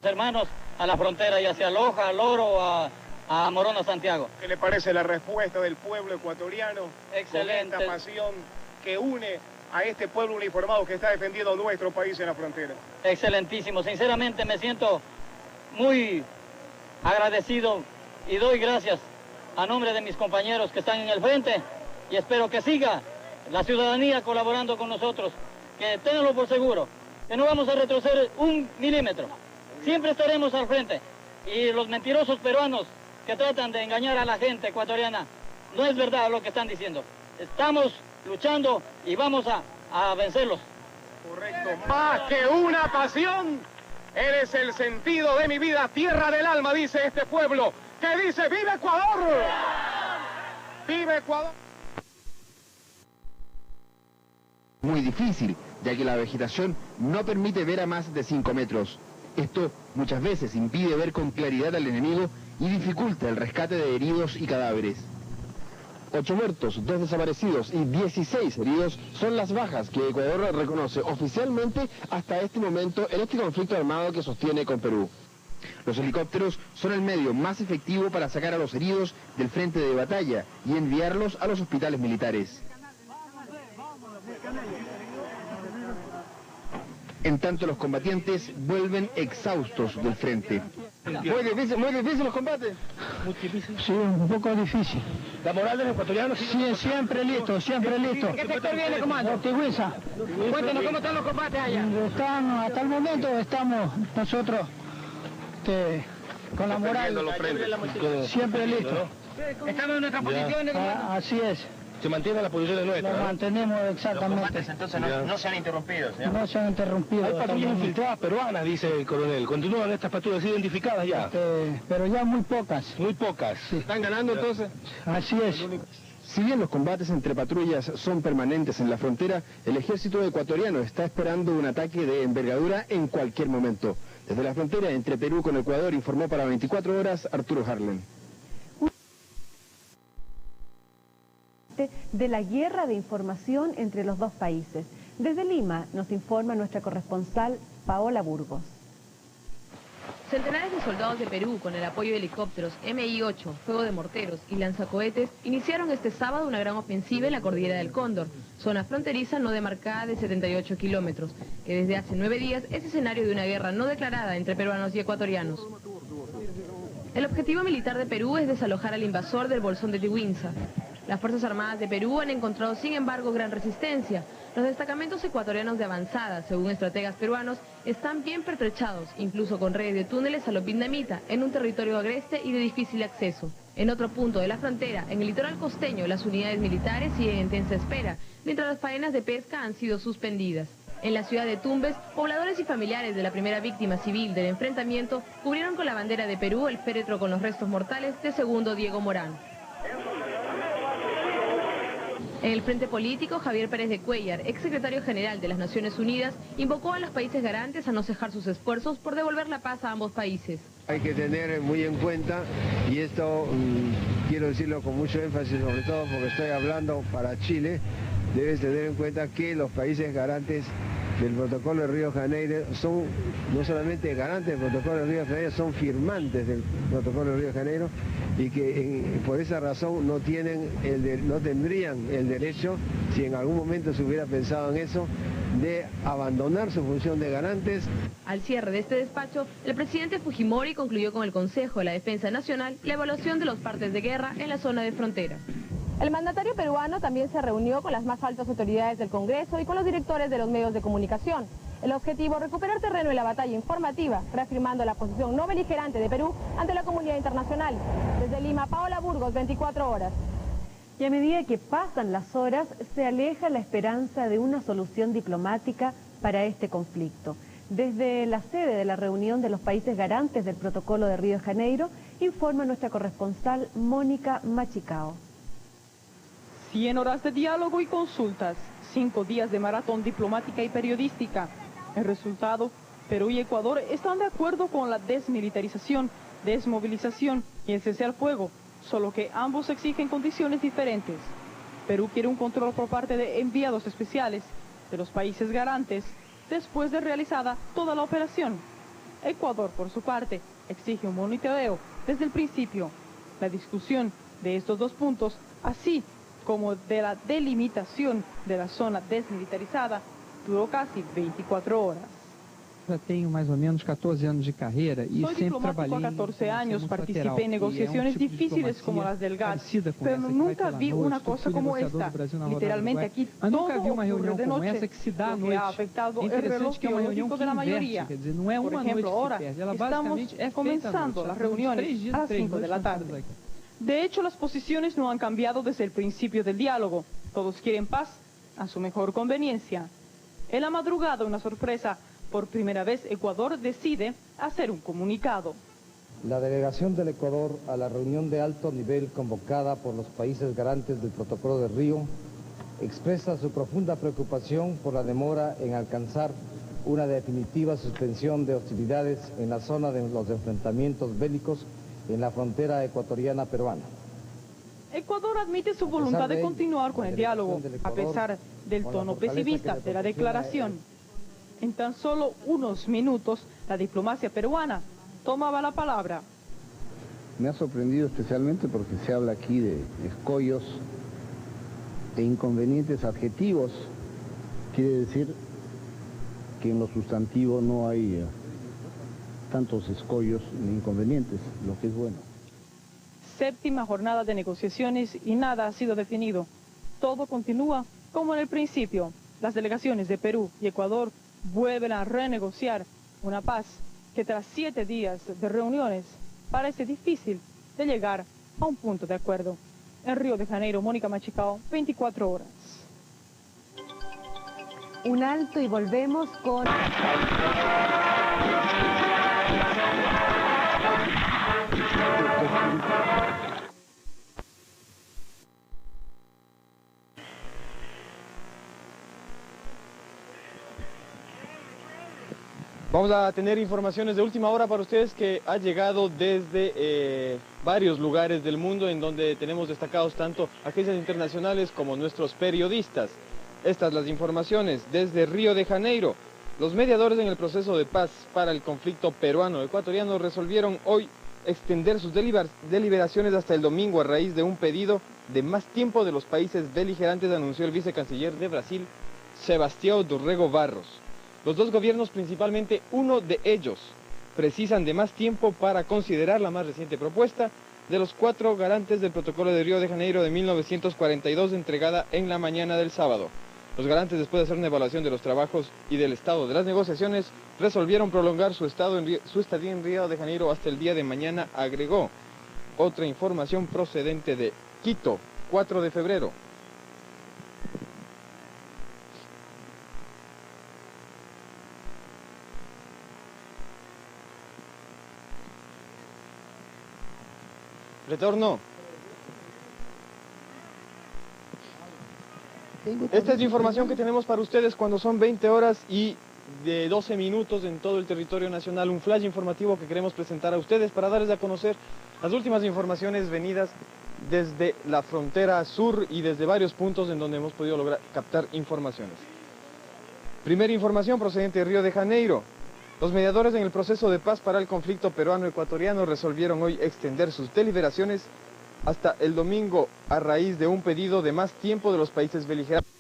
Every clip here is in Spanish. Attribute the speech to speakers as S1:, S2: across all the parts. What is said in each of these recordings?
S1: Hermanos a la frontera, ya sea Loja, Loro, a Morona, Santiago.
S2: ¿Qué le parece la respuesta del pueblo ecuatoriano?
S1: Excelente.
S2: Con esta pasión que une a este pueblo uniformado que está defendiendo nuestro país en la frontera.
S1: Excelentísimo. Sinceramente me siento muy agradecido y doy gracias a nombre de mis compañeros que están en el frente y espero que siga la ciudadanía colaborando con nosotros, que ténganlo por seguro, que no vamos a retroceder un milímetro. Siempre estaremos al frente. Y los mentirosos peruanos que tratan de engañar a la gente ecuatoriana, no es verdad lo que están diciendo. Estamos luchando y vamos a vencerlos.
S2: Correcto. Más que una pasión, eres el sentido de mi vida, tierra del alma, dice este pueblo, que dice ¡viva Ecuador! ¡Viva Ecuador!
S3: Muy difícil, ya que la vegetación no permite ver a más de 5 metros. Esto muchas veces impide ver con claridad al enemigo y dificulta el rescate de heridos y cadáveres. 8 muertos, 2 desaparecidos y 16 heridos son las bajas que Ecuador reconoce oficialmente hasta este momento en este conflicto armado que sostiene con Perú. Los helicópteros son el medio más efectivo para sacar a los heridos del frente de batalla y enviarlos a los hospitales militares. En tanto, los combatientes vuelven exhaustos del frente. Muy difícil los combates.
S4: Muy difícil.
S5: Sí, un poco difícil.
S4: ¿La moral de los ecuatorianos?
S5: Sí, siempre listo, siempre listo.
S4: ¿Qué sector viene, comando?
S5: Ortigüiza.
S4: Cuéntenos cómo están los combates allá.
S5: Hasta el momento estamos nosotros con la moral siempre listo.
S4: Estamos en nuestras posiciones, comando.
S5: Así es.
S4: Se mantiene la posición nuestra.
S5: Lo mantenemos exactamente.
S4: Entonces no se han interrumpido, señor.
S5: No se han interrumpido.
S4: Hay patrullas infiltradas peruanas, dice el coronel. Continúan estas patrullas identificadas ya.
S5: Pero ya muy pocas.
S4: Muy pocas.
S5: Sí.
S4: ¿Están ganando entonces?
S5: Así es.
S3: Si bien los combates entre patrullas son permanentes en la frontera, el ejército ecuatoriano está esperando un ataque de envergadura en cualquier momento. Desde la frontera entre Perú con Ecuador informó para 24 horas Arturo Harlen.
S6: De la guerra de información entre los dos países. Desde Lima nos informa nuestra corresponsal Paola Burgos.
S7: Centenares de soldados de Perú, con el apoyo de helicópteros Mi-8, fuego de morteros y lanzacohetes, iniciaron este sábado una gran ofensiva en la cordillera del Cóndor, zona fronteriza no demarcada de 78 kilómetros, que desde hace 9 días es escenario de una guerra no declarada entre peruanos y ecuatorianos. El objetivo militar de Perú es desalojar al invasor del Bolsón de Tihuinza. Las Fuerzas Armadas de Perú han encontrado, sin embargo, gran resistencia. Los destacamentos ecuatorianos de avanzada, según estrategas peruanos, están bien pertrechados, incluso con redes de túneles a lo vietnamita, en un territorio agreste y de difícil acceso. En otro punto de la frontera, en el litoral costeño, las unidades militares siguen en tensa espera, mientras las faenas de pesca han sido suspendidas. En la ciudad de Tumbes, pobladores y familiares de la primera víctima civil del enfrentamiento cubrieron con la bandera de Perú el féretro con los restos mortales de segundo Diego Morán. En el frente político, Javier Pérez de Cuéllar, exsecretario general de las Naciones Unidas, invocó a los países garantes a no cejar sus esfuerzos por devolver la paz a ambos países.
S8: Hay que tener muy en cuenta, y esto quiero decirlo con mucho énfasis, sobre todo porque estoy hablando para Chile, debes tener en cuenta que los países garantes del protocolo de Río de Janeiro son no solamente garantes del protocolo de Río de Janeiro, son firmantes del protocolo de Río de Janeiro, y que por esa razón no tendrían el derecho, si en algún momento se hubiera pensado en eso, de abandonar su función de garantes.
S7: Al cierre de este despacho, el presidente Fujimori concluyó con el Consejo de la Defensa Nacional la evaluación de los partes de guerra en la zona de frontera. El mandatario peruano también se reunió con las más altas autoridades del Congreso y con los directores de los medios de comunicación. El objetivo, recuperar terreno en la batalla informativa, reafirmando la posición no beligerante de Perú ante la comunidad internacional. Desde Lima, Paola Burgos, 24 horas.
S6: Y a medida que pasan las horas, se aleja la esperanza de una solución diplomática para este conflicto. Desde la sede de la reunión de los países garantes del protocolo de Río de Janeiro, informa nuestra corresponsal Mónica Machicao.
S9: 100 horas de diálogo y consultas, 5 días de maratón diplomática y periodística. El resultado, Perú y Ecuador están de acuerdo con la desmilitarización, desmovilización y el cese al fuego, solo que ambos exigen condiciones diferentes. Perú quiere un control por parte de enviados especiales de los países garantes después de realizada toda la operación. Ecuador, por su parte, exige un monitoreo desde el principio. La discusión de estos dos puntos, así como de la delimitación de la zona desmilitarizada, duró casi 24 horas.
S10: Já tenho mais ou menos 14 anos de carreira e
S9: Soy
S10: sempre
S9: diplomático
S10: trabalhei
S9: a 14 años,
S10: multilateral,
S9: participé en
S10: e é
S9: negociaciones
S10: tipo de
S9: difíciles como
S10: diplomacia
S9: las del GATT,
S10: parecida com
S9: pero
S10: essa que
S9: nunca
S10: vai pela
S9: vi
S10: noite,
S9: una
S10: que
S9: cosa
S10: fui
S9: como
S10: negociador
S9: esta.
S10: do Brasil na rodada
S9: Literalmente
S10: do Uruguai.
S9: aquí
S10: Mas nunca
S9: todo
S10: vi uma reunião
S9: ocurre de
S10: como
S9: noche,
S10: essa que se dá à
S9: lo que
S10: noite.
S9: ha afectado
S10: É
S9: el reloj
S10: interessante que é uma reunião
S9: biológico
S10: que
S9: de la
S10: inverte,
S9: mayoría.
S10: quer dizer, não é
S9: Por
S10: uma
S9: ejemplo,
S10: noite
S9: ahora
S10: que perde, ela
S9: estamos
S10: basicamente é feita à
S9: comenzando
S10: noite.
S9: las
S10: Já temos 3
S9: reuniones
S10: dias,
S9: a las
S10: 3
S9: 5 de la
S10: noites
S9: tarde.
S10: juntos aqui.
S9: De hecho, las posiciones no han cambiado desde el principio del diálogo. Todos quieren paz a su mejor conveniencia. En la madrugada, una sorpresa. Por primera vez, Ecuador decide hacer un comunicado.
S11: La delegación del Ecuador a la reunión de alto nivel convocada por los países garantes del Protocolo de Río expresa su profunda preocupación por la demora en alcanzar una definitiva suspensión de hostilidades en la zona de los enfrentamientos bélicos en la frontera ecuatoriana peruana.
S9: Ecuador admite su voluntad de continuar con el diálogo, a pesar del tono pesimista de la declaración. En tan solo unos minutos, la diplomacia peruana tomaba la palabra.
S12: Me ha sorprendido especialmente porque se habla aquí de escollos e inconvenientes adjetivos. Quiere decir que en lo sustantivo no hay tantos escollos ni inconvenientes, lo que es bueno.
S9: Séptima jornada de negociaciones y nada ha sido definido. Todo continúa como en el principio. Las delegaciones de Perú y Ecuador vuelven a renegociar una paz que tras 7 días de reuniones parece difícil de llegar a un punto de acuerdo. En Río de Janeiro, Mónica Machicao, 24 horas.
S6: Un alto y volvemos con...
S13: Vamos a tener informaciones de última hora para ustedes que ha llegado desde varios lugares del mundo en donde tenemos destacados tanto agencias internacionales como nuestros periodistas. Estas las informaciones desde Río de Janeiro. Los mediadores en el proceso de paz para el conflicto peruano-ecuatoriano resolvieron hoy extender sus deliberaciones hasta el domingo a raíz de un pedido de más tiempo de los países beligerantes, anunció el vicecanciller de Brasil, Sebastião Dorrego Barros. Los dos gobiernos, principalmente uno de ellos, precisan de más tiempo para considerar la más reciente propuesta de los 4 garantes del Protocolo de Río de Janeiro de 1942, entregada en la mañana del sábado. Los garantes, después de hacer una evaluación de los trabajos y del estado de las negociaciones, resolvieron prolongar su estadía en Río de Janeiro hasta el día de mañana, agregó. Otra información procedente de Quito, 4 de febrero. Retorno. Esta es la información que tenemos para ustedes cuando son 20 horas y de 12 minutos en todo el territorio nacional. Un flash informativo que queremos presentar a ustedes para darles a conocer las últimas informaciones venidas desde la frontera sur y desde varios puntos en donde hemos podido lograr captar informaciones. Primera información procedente de Río de Janeiro. Los mediadores en el proceso de paz para el conflicto peruano-ecuatoriano resolvieron hoy extender sus deliberaciones hasta el domingo a raíz de un pedido de más tiempo de los países beligerantes.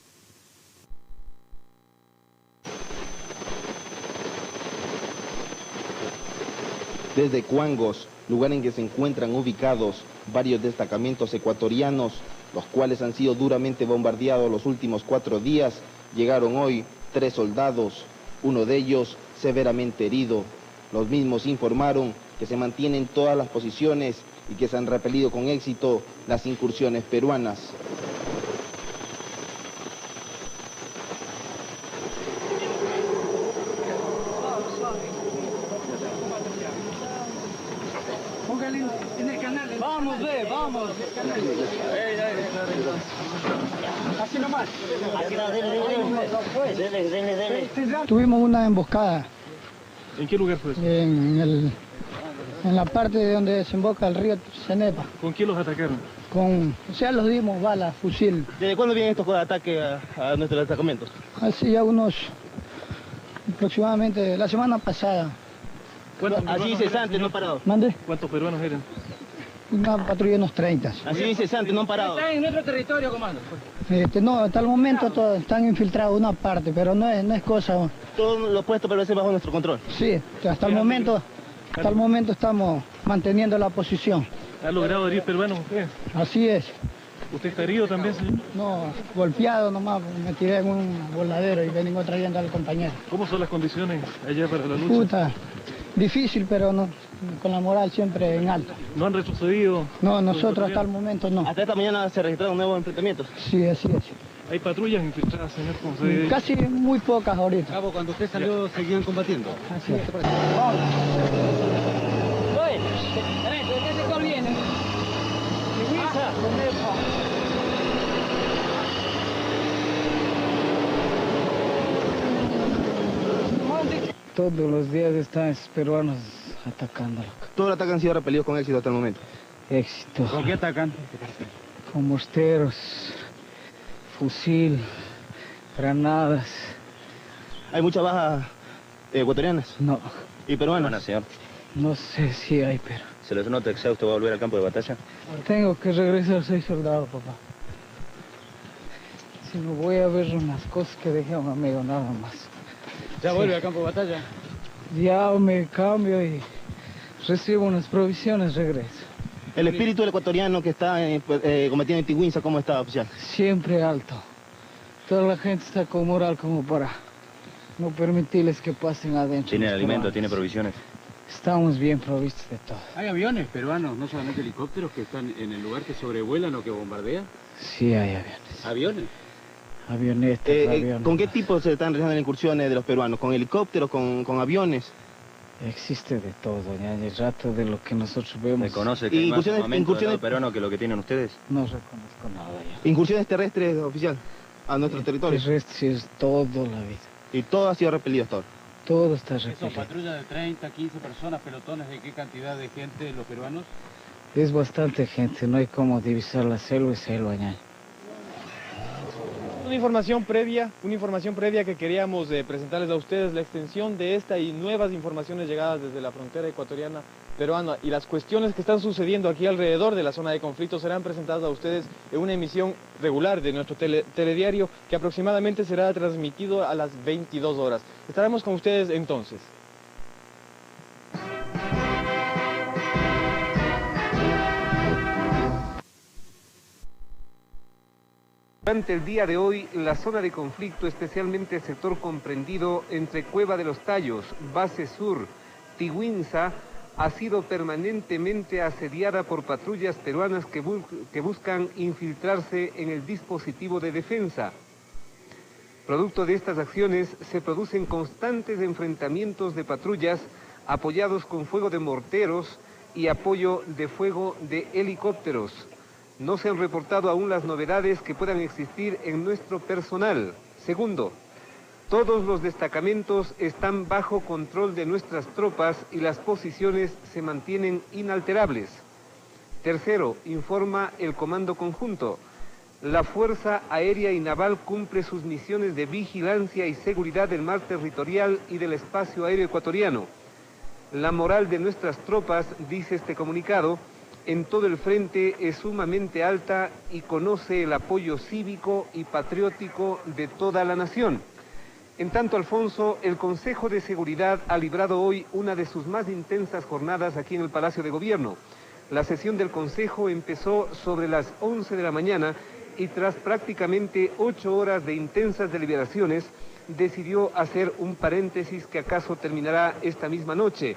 S14: Desde Cuangos, lugar en que se encuentran ubicados varios destacamentos ecuatorianos, los cuales han sido duramente bombardeados los últimos 4 días, llegaron hoy 3 soldados, uno de ellos severamente herido. Los mismos informaron que se mantienen todas las posiciones y que se han repelido con éxito las incursiones peruanas.
S5: Vamos, vamos. Así nomás. Tuvimos una emboscada.
S4: ¿En qué lugar fue eso?
S5: En la parte de donde desemboca el río Cenepa.
S4: ¿Con quién los atacaron?
S5: Los dimos balas, fusil.
S15: ¿Desde cuándo vienen estos ataques a nuestros destacamentos?
S5: Hace ya aproximadamente la semana pasada.
S15: Así incesantes, no han parado.
S5: ¿Mande?
S4: ¿Cuántos peruanos eran?
S5: Una patrulla de unos 30.
S15: Así incesantes, no han parado.
S1: Están en nuestro territorio, comando.
S5: No, hasta el momento todos están infiltrados una parte, pero no es cosa...
S15: Todos los puestos permanecen bajo nuestro control.
S5: Sí, hasta el momento estamos manteniendo la posición.
S4: ¿Ha logrado herir peruanos usted?
S5: Así es.
S4: ¿Usted está herido también, señor?
S5: No, golpeado nomás, me tiré en un voladero y vengo trayendo al compañero.
S4: ¿Cómo son las condiciones allá para la lucha?
S5: Puta, difícil, pero no, con la moral siempre en alto.
S4: ¿No han retrocedido?
S5: No, nosotros hasta el momento no.
S15: Hasta esta mañana se registraron nuevos enfrentamientos.
S5: Sí, así es.
S4: ¿Hay patrullas infiltradas, señor? ¿Cómo se dice?
S5: Casi muy pocas ahorita.
S16: Cabo, cuando usted salió, seguían combatiendo.
S5: Así es.
S1: ¿De qué sector viene?
S5: Todos los días están peruanos atacando.
S14: Todos los ataques han sido repelidos con éxito hasta el momento.
S5: Éxito.
S16: ¿Con qué atacan?
S5: Con morteros, fusil, granadas.
S14: ¿Hay muchas bajas ecuatorianas?
S5: No.
S14: ¿Y peruanas?
S17: Bueno, señor.
S5: No sé si hay, pero...
S17: ¿Se les nota exhausto? ¿Va a volver al campo de batalla?
S5: Tengo que regresar, soy soldado, papá. Si no voy a ver unas cosas que dejé a un amigo, nada más.
S16: ¿Ya vuelve al campo de batalla?
S5: Ya me cambio y recibo unas provisiones, regreso.
S14: ¿El espíritu del ecuatoriano que está combatiendo en Tiguinza, cómo está, oficial?
S5: Siempre alto. Toda la gente está con moral como para no permitirles que pasen adentro.
S17: ¿Tiene alimento, tiene provisiones?
S5: Estamos bien provistos de todo.
S16: ¿Hay aviones peruanos, no solamente helicópteros, que están en el lugar que sobrevuelan o que bombardean?
S5: Sí, hay aviones.
S16: ¿Aviones?
S5: Avionetas, aviones.
S14: ¿Con qué tipo se están realizando las incursiones de los peruanos? ¿Con helicópteros, con aviones?
S5: Existe de todo, ya el rato de lo que nosotros vemos.
S17: ¿Se conoce que hay más armamento del lado peruano que lo que tienen ustedes?
S5: No reconozco nada ya.
S14: ¿Incursiones terrestres, oficial, a nuestro territorio?
S5: Terrestres todo la vida.
S14: ¿Y todo ha sido repelido hasta ahora?
S5: Todo está repelido.
S16: ¿Son patrullas de 30, 15 personas, pelotones? ¿De qué cantidad de gente los peruanos?
S5: Es bastante gente, no hay como divisar la selva y selva, ñaño.
S13: Una información previa que queríamos presentarles a ustedes, la extensión de esta y nuevas informaciones llegadas desde la frontera ecuatoriana peruana y las cuestiones que están sucediendo aquí alrededor de la zona de conflicto serán presentadas a ustedes en una emisión regular de nuestro telediario que aproximadamente será transmitido a las 22 horas. Estaremos con ustedes entonces.
S18: Durante el día de hoy, la zona de conflicto, especialmente el sector comprendido entre Cueva de los Tallos, Base Sur, Tiguinza, ha sido permanentemente asediada por patrullas peruanas que buscan infiltrarse en el dispositivo de defensa. Producto de estas acciones, se producen constantes enfrentamientos de patrullas apoyados con fuego de morteros y apoyo de fuego de helicópteros. No se han reportado aún las novedades que puedan existir en nuestro personal. Segundo, todos los destacamentos están bajo control de nuestras tropas y las posiciones se mantienen inalterables. Tercero, informa el Comando Conjunto. La Fuerza Aérea y Naval cumple sus misiones de vigilancia y seguridad del mar territorial y del espacio aéreo ecuatoriano. La moral de nuestras tropas, dice este comunicado, en todo el frente es sumamente alta y conoce el apoyo cívico y patriótico de toda la nación. En tanto, Alfonso, el Consejo de Seguridad ha librado hoy una de sus más intensas jornadas aquí en el Palacio de Gobierno. La sesión del Consejo empezó sobre las 11 de la mañana y tras prácticamente 8 horas de intensas deliberaciones, decidió hacer un paréntesis que acaso terminará esta misma noche.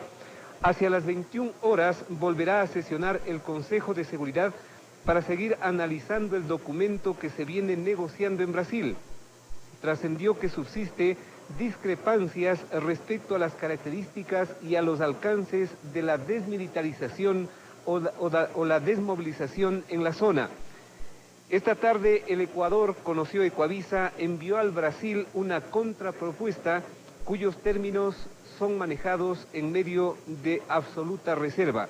S18: Hacia las 21 horas volverá a sesionar el Consejo de Seguridad para seguir analizando el documento que se viene negociando en Brasil. Trascendió que subsiste discrepancias respecto a las características y a los alcances de la desmilitarización o la desmovilización en la zona. Esta tarde el Ecuador, conoció Ecuavisa, envió al Brasil una contrapropuesta cuyos términos son manejados en medio de absoluta reserva.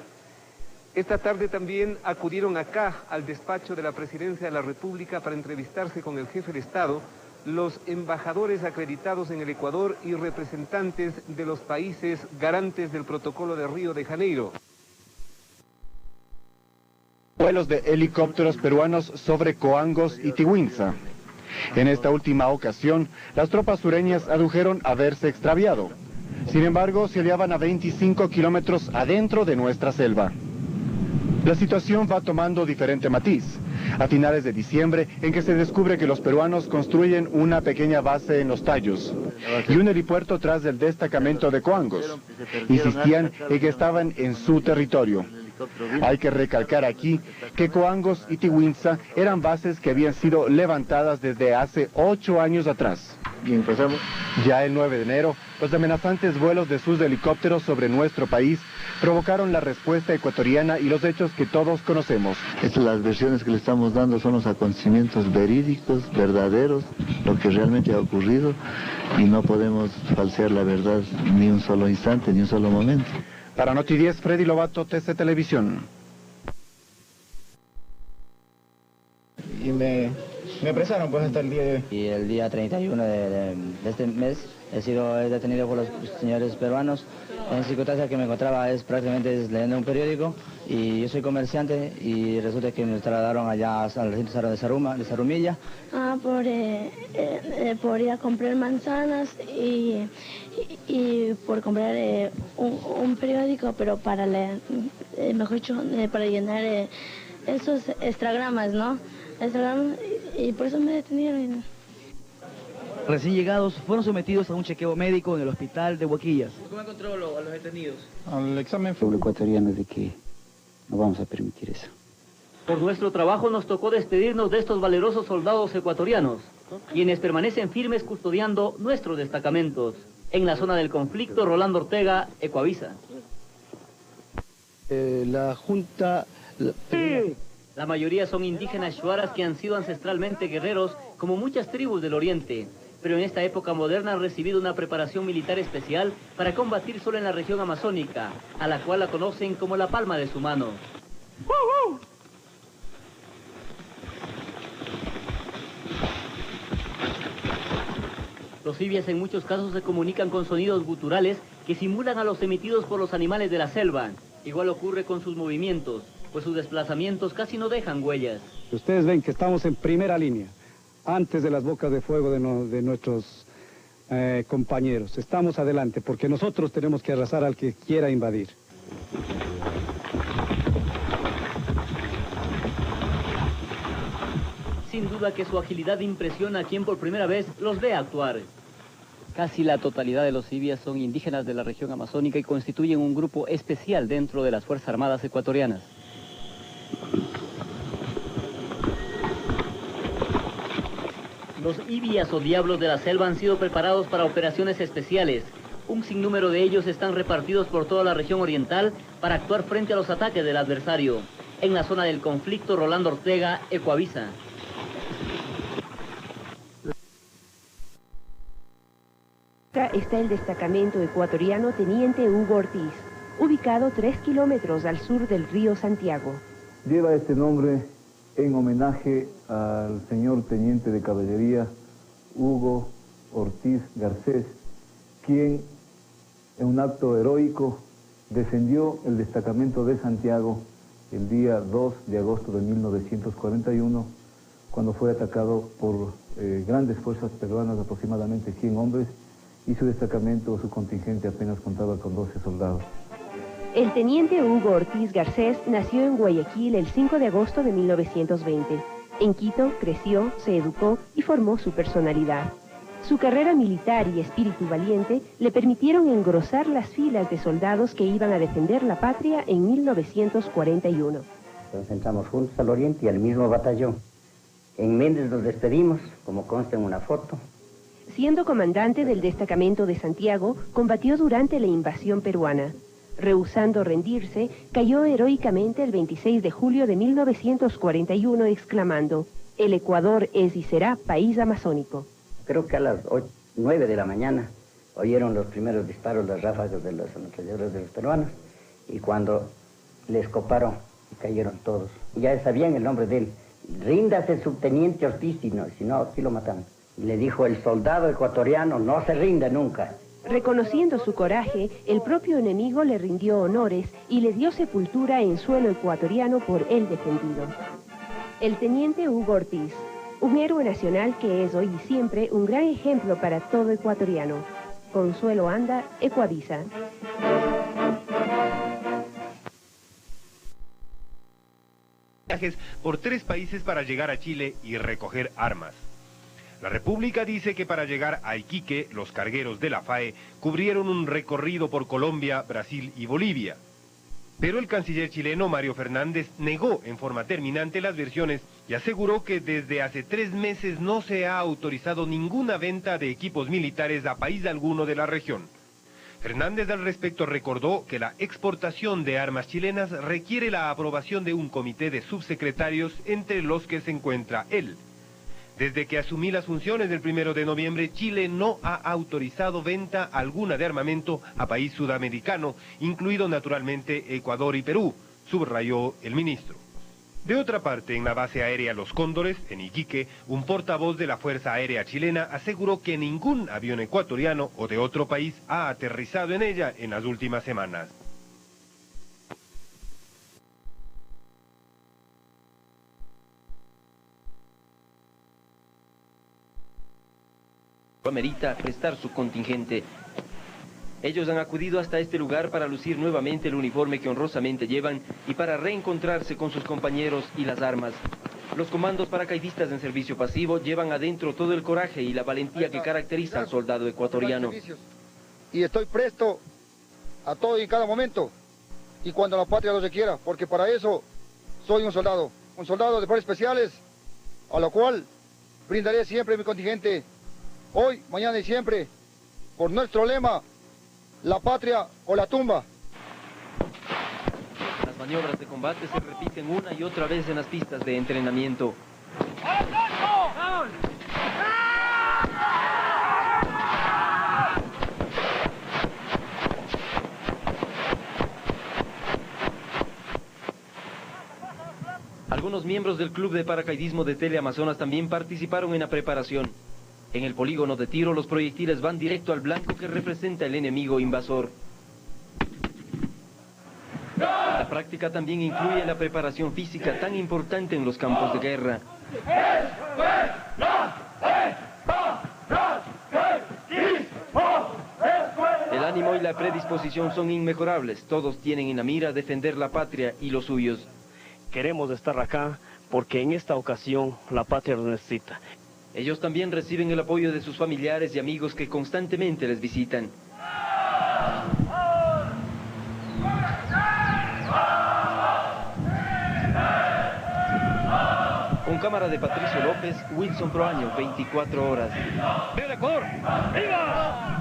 S18: Esta tarde también acudieron acá al despacho de la Presidencia de la República para entrevistarse con el jefe de Estado, los embajadores acreditados en el Ecuador y representantes de los países garantes del Protocolo de Río de Janeiro.
S19: Vuelos de helicópteros peruanos sobre Coangos y Tiwinsa. En esta última ocasión, las tropas sureñas adujeron haberse extraviado. Sin embargo, se hallaban a 25 kilómetros adentro de nuestra selva. La situación va tomando diferente matiz. A finales de diciembre, en que se descubre que los peruanos construyen una pequeña base en Los Tallos y un helipuerto tras del destacamento de Coangos. Insistían en que estaban en su territorio. Hay que recalcar aquí que Coangos y Tiwinsa eran bases que habían sido levantadas desde hace 8 años atrás.
S3: Bien, pasamos.
S19: Ya el 9 de enero, los amenazantes vuelos de sus helicópteros sobre nuestro país provocaron la respuesta ecuatoriana y los hechos que todos conocemos.
S20: Las versiones que le estamos dando son los acontecimientos verídicos, verdaderos, lo que realmente ha ocurrido, y no podemos falsear la verdad ni un solo instante, ni un solo momento.
S19: Para Noti 10, Freddy Lobato, TC Televisión.
S21: Y me apresaron pues hasta el día de hoy.
S22: Y el día 31 de este mes he sido detenido por los señores peruanos en circunstancias que me encontraba prácticamente leyendo un periódico, y yo soy comerciante y resulta que me trasladaron allá al recinto de Zarumilla.
S23: Por ir a comprar manzanas y por comprar un periódico, pero para leer, mejor dicho, para llenar esos extragramas, ¿no? Y por eso me detuvieron.
S24: Recién llegados fueron sometidos a un chequeo médico en el hospital de Huaquillas.
S25: ¿Cómo encontró a los detenidos?
S21: Al examen
S26: El pueblo ecuatoriano de que no vamos a permitir eso.
S27: Por nuestro trabajo nos tocó despedirnos de estos valerosos soldados ecuatorianos, quienes permanecen firmes custodiando nuestros destacamentos. En la zona del conflicto, Rolando Ortega, Ecuavisa.
S26: La Junta...
S27: La mayoría son indígenas shuaras que han sido ancestralmente guerreros, como muchas tribus del oriente, pero en esta época moderna han recibido una preparación militar especial para combatir solo en la región amazónica, a la cual la conocen como la palma de su mano. Los ibias en muchos casos se comunican con sonidos guturales que simulan a los emitidos por los animales de la selva. Igual ocurre con sus movimientos, pues sus desplazamientos casi no dejan huellas.
S28: Ustedes ven que estamos en primera línea, antes de las bocas de fuego de nuestros compañeros. Estamos adelante, porque nosotros tenemos que arrasar al que quiera invadir.
S27: Sin duda que su agilidad impresiona a quien por primera vez los ve actuar. Casi la totalidad de los ibias son indígenas de la región amazónica y constituyen un grupo especial dentro de las Fuerzas Armadas ecuatorianas. Los ibias o diablos de la selva han sido preparados para operaciones especiales. Un sinnúmero de ellos están repartidos por toda la región oriental para actuar frente a los ataques del adversario. En la zona del conflicto, Rolando Ortega, Ecuavisa.
S29: Está el destacamento ecuatoriano Teniente Hugo Ortiz, ubicado 3 kilómetros al sur del río Santiago.
S30: Lleva este nombre en homenaje al señor teniente de caballería Hugo Ortiz Garcés, quien en un acto heroico defendió el destacamento de Santiago el día 2 de agosto de 1941, cuando fue atacado por grandes fuerzas peruanas, aproximadamente 100 hombres, y su destacamento o su contingente apenas contaba con 12 soldados.
S29: El teniente Hugo Ortiz Garcés nació en Guayaquil el 5 de agosto de 1920. En Quito creció, se educó y formó su personalidad. Su carrera militar y espíritu valiente le permitieron engrosar las filas de soldados que iban a defender la patria en 1941.
S31: Nos entramos juntos al oriente y al mismo batallón. En Méndez nos despedimos, como consta en una foto.
S29: Siendo comandante del destacamento de Santiago, combatió durante la invasión peruana. Rehusando rendirse, cayó heroicamente el 26 de julio de 1941 exclamando: "El Ecuador es y será país amazónico".
S31: Creo que a las 9 de la mañana oyeron los primeros disparos, las ráfagas de los ametralladoras de los peruanos, y cuando les coparon y cayeron todos. Ya sabían el nombre de él. "Ríndase, subteniente Ortiz", si no, aquí lo matan. Le dijo: el soldado ecuatoriano no se rinde nunca.
S29: Reconociendo su coraje, el propio enemigo le rindió honores y le dio sepultura en suelo ecuatoriano por él defendido. El teniente Hugo Ortiz, un héroe nacional que es hoy y siempre un gran ejemplo para todo ecuatoriano. Consuelo Anda, Ecuavisa.
S2: Viajes por 3 países para llegar a Chile y recoger armas. La República dice que para llegar a Iquique, los cargueros de la FAE cubrieron un recorrido por Colombia, Brasil y Bolivia. Pero el canciller chileno Mario Fernández negó en forma terminante las versiones y aseguró que desde hace 3 meses no se ha autorizado ninguna venta de equipos militares a país alguno de la región. Fernández al respecto recordó que la exportación de armas chilenas requiere la aprobación de un comité de subsecretarios entre los que se encuentra él. Desde que asumí las funciones del 1 de noviembre, Chile no ha autorizado venta alguna de armamento a país sudamericano, incluido naturalmente Ecuador y Perú, subrayó el ministro. De otra parte, en la base aérea Los Cóndores, en Iquique, un portavoz de la Fuerza Aérea Chilena aseguró que ningún avión ecuatoriano o de otro país ha aterrizado en ella en las últimas semanas.
S4: Amerita prestar su contingente. Ellos han acudido hasta este lugar para lucir nuevamente el uniforme que honrosamente llevan y para reencontrarse con sus compañeros y las armas. Los comandos paracaidistas en servicio pasivo llevan adentro todo el coraje y la valentía que caracteriza al soldado ecuatoriano.
S6: Y estoy presto a todo y en cada momento y cuando la patria lo requiera, porque para eso soy un soldado de fuerzas especiales, a lo cual brindaré siempre mi contingente. Hoy, mañana y siempre, por nuestro lema, la patria o la tumba.
S4: Las maniobras de combate se repiten una y otra vez en las pistas de entrenamiento. Algunos miembros del Club de Paracaidismo de Teleamazonas también participaron en la preparación. En el polígono de tiro, los proyectiles van directo al blanco que representa el enemigo invasor. La práctica también incluye la preparación física tan importante en los campos de guerra. El ánimo y la predisposición son inmejorables. Todos tienen en la mira defender la patria y los suyos.
S7: Queremos estar acá porque en esta ocasión la patria lo necesita.
S4: Ellos también reciben el apoyo de sus familiares y amigos que constantemente les visitan. Con cámara de Patricio López, Wilson Proaño, 24 horas.
S7: ¡Viva el Ecuador! ¡Viva!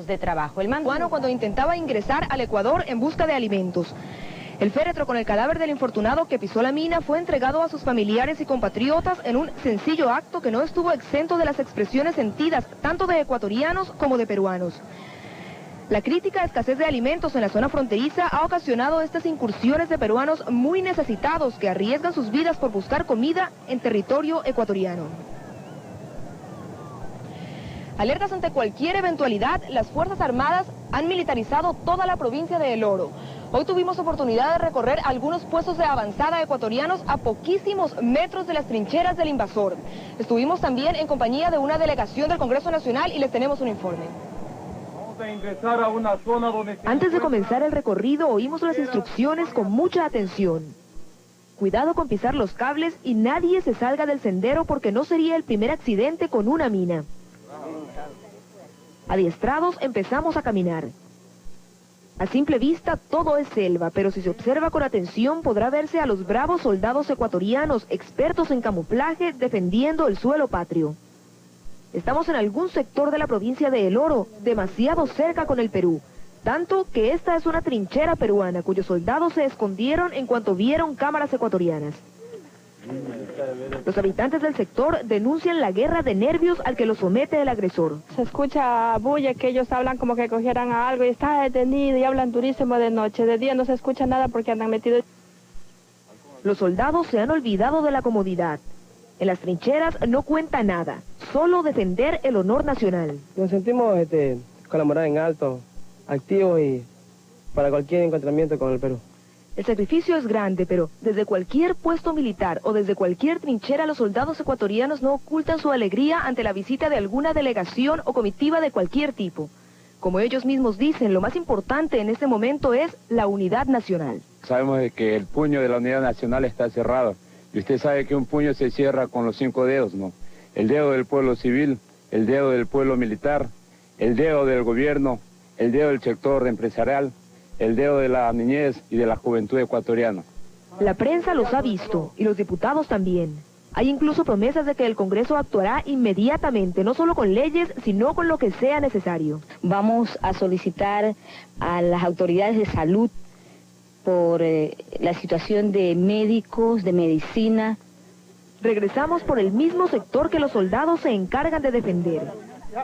S8: De trabajo. El mandato cuando intentaba ingresar al Ecuador en busca de alimentos. El féretro con el cadáver del infortunado que pisó la mina fue entregado a sus familiares y compatriotas en un sencillo acto que no estuvo exento de las expresiones sentidas tanto de ecuatorianos como de peruanos. La crítica a escasez de alimentos en la zona fronteriza ha ocasionado estas incursiones de peruanos muy necesitados que arriesgan sus vidas por buscar comida en territorio ecuatoriano. Alertas ante cualquier eventualidad, las Fuerzas Armadas han militarizado toda la provincia de El Oro. Hoy tuvimos oportunidad de recorrer algunos puestos de avanzada ecuatorianos a poquísimos metros de las trincheras del invasor. Estuvimos también en compañía de una delegación del Congreso Nacional y les tenemos un informe.
S9: Vamos a ingresar a una zona donde...
S8: Antes de comenzar el recorrido oímos las instrucciones con mucha atención. Cuidado con pisar los cables y nadie se salga del sendero porque no sería el primer accidente con una mina. Adiestrados empezamos a caminar. A simple vista todo es selva, pero si se observa con atención podrá verse a los bravos soldados ecuatorianos expertos en camuflaje defendiendo el suelo patrio. Estamos en algún sector de la provincia de El Oro, demasiado cerca con el Perú, tanto que esta es una trinchera peruana cuyos soldados se escondieron en cuanto vieron cámaras ecuatorianas. Los habitantes del sector denuncian la guerra de nervios al que los somete el agresor.
S10: Se escucha bulla que ellos hablan como que cogieran a algo y está detenido y hablan durísimo de noche. De día no se escucha nada porque andan metidos.
S8: Los soldados se han olvidado de la comodidad. En las trincheras no cuenta nada, solo defender el honor nacional.
S1: Nos sentimos con la moral en alto, activos y para cualquier encontramiento con el Perú.
S8: El sacrificio es grande, pero desde cualquier puesto militar o desde cualquier trinchera los soldados ecuatorianos no ocultan su alegría ante la visita de alguna delegación o comitiva de cualquier tipo. Como ellos mismos dicen, lo más importante en este momento es la unidad nacional.
S5: Sabemos que el puño de la unidad nacional está cerrado. Y usted sabe que un puño se cierra con los 5 dedos, ¿no? El dedo del pueblo civil, el dedo del pueblo militar, el dedo del gobierno, el dedo del sector empresarial, el dedo de la niñez y de la juventud ecuatoriana.
S8: La prensa los ha visto y los diputados también. Hay incluso promesas de que el Congreso actuará inmediatamente, no solo con leyes, sino con lo que sea necesario.
S11: Vamos a solicitar a las autoridades de salud por la situación de médicos, de medicina.
S8: Regresamos por el mismo sector que los soldados se encargan de defender.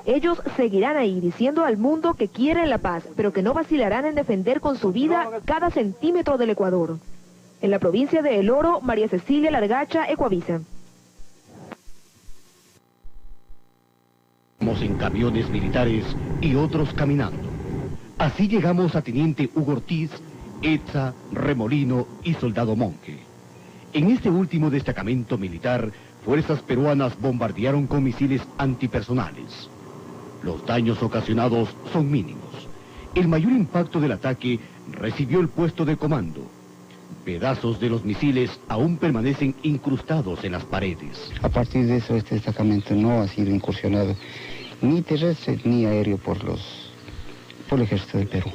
S8: Ellos seguirán ahí diciendo al mundo que quieren la paz, pero que no vacilarán en defender con su vida cada centímetro del Ecuador. En la provincia de El Oro, María Cecilia Largacha, Ecuavisa.
S12: Vamos en camiones militares y otros caminando. Así llegamos a Teniente Hugo Ortiz, Etza, Remolino y Soldado Monje. En este último destacamento militar, fuerzas peruanas bombardearon con misiles antipersonales. Los daños ocasionados son mínimos. El mayor impacto del ataque recibió el puesto de comando. Pedazos de los misiles aún permanecen incrustados en las paredes.
S26: A partir de eso, este destacamento no ha sido incursionado ni terrestre ni aéreo por el ejército del Perú.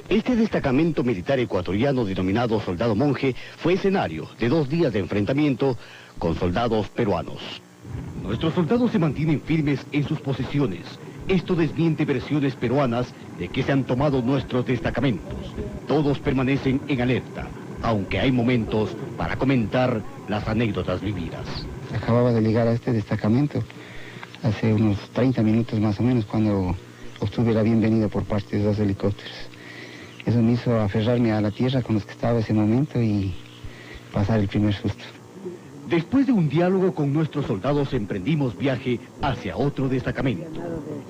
S12: Este destacamento militar ecuatoriano denominado Soldado Monje fue escenario de 2 días de enfrentamiento con soldados peruanos. Nuestros soldados se mantienen firmes en sus posiciones. Esto desmiente versiones peruanas de que se han tomado nuestros destacamentos. Todos permanecen en alerta, aunque hay momentos para comentar las anécdotas vividas.
S26: Acababa de llegar a este destacamento hace unos 30 minutos más o menos cuando obtuve la bienvenida por parte de 2 helicópteros. Eso me hizo aferrarme a la tierra con los que estaba en ese momento y pasar el primer susto.
S12: Después de un diálogo con nuestros soldados emprendimos viaje hacia otro destacamento.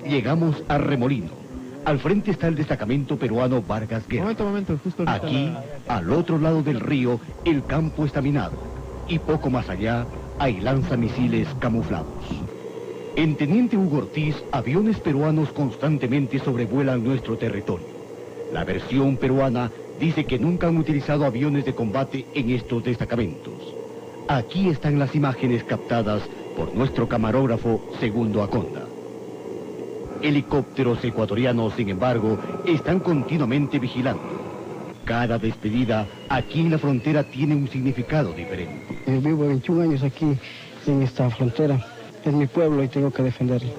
S12: Llegamos a Remolino. Al frente está el destacamento peruano Vargas Guerra. Aquí, al otro lado del río, el campo está minado. Y poco más allá, hay lanzamisiles camuflados. En Teniente Hugo Ortiz, aviones peruanos constantemente sobrevuelan nuestro territorio. La versión peruana dice que nunca han utilizado aviones de combate en estos destacamentos. Aquí están las imágenes captadas por nuestro camarógrafo Segundo Aconda. Helicópteros ecuatorianos, sin embargo, están continuamente vigilando. Cada despedida aquí en la frontera tiene un significado diferente.
S28: Yo vivo 21 años aquí, en esta frontera. Es mi pueblo y tengo que defenderlo.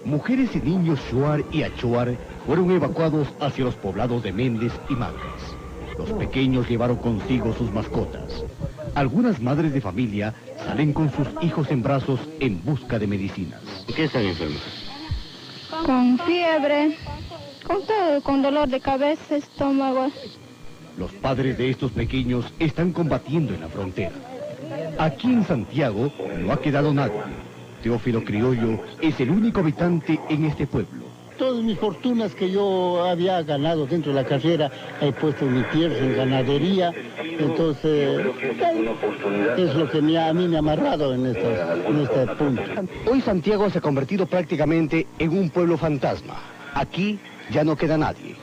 S12: Mujeres y niños Shuar y Achuar fueron evacuados hacia los poblados de Méndez y Mangas. Los pequeños llevaron consigo sus mascotas. Algunas madres de familia salen con sus hijos en brazos en busca de medicinas. ¿Qué están enfermos?
S10: Con fiebre, con todo, con dolor de cabeza, estómago.
S12: Los padres de estos pequeños están combatiendo en la frontera. Aquí en Santiago no ha quedado nadie. Teófilo Criollo es el único habitante en este pueblo.
S13: Todas mis fortunas que yo había ganado dentro de la carrera, he puesto mi tierra en ganadería, entonces es lo que a mí me ha amarrado en este punto.
S12: Hoy Santiago se ha convertido prácticamente en un pueblo fantasma. Aquí ya no queda nadie.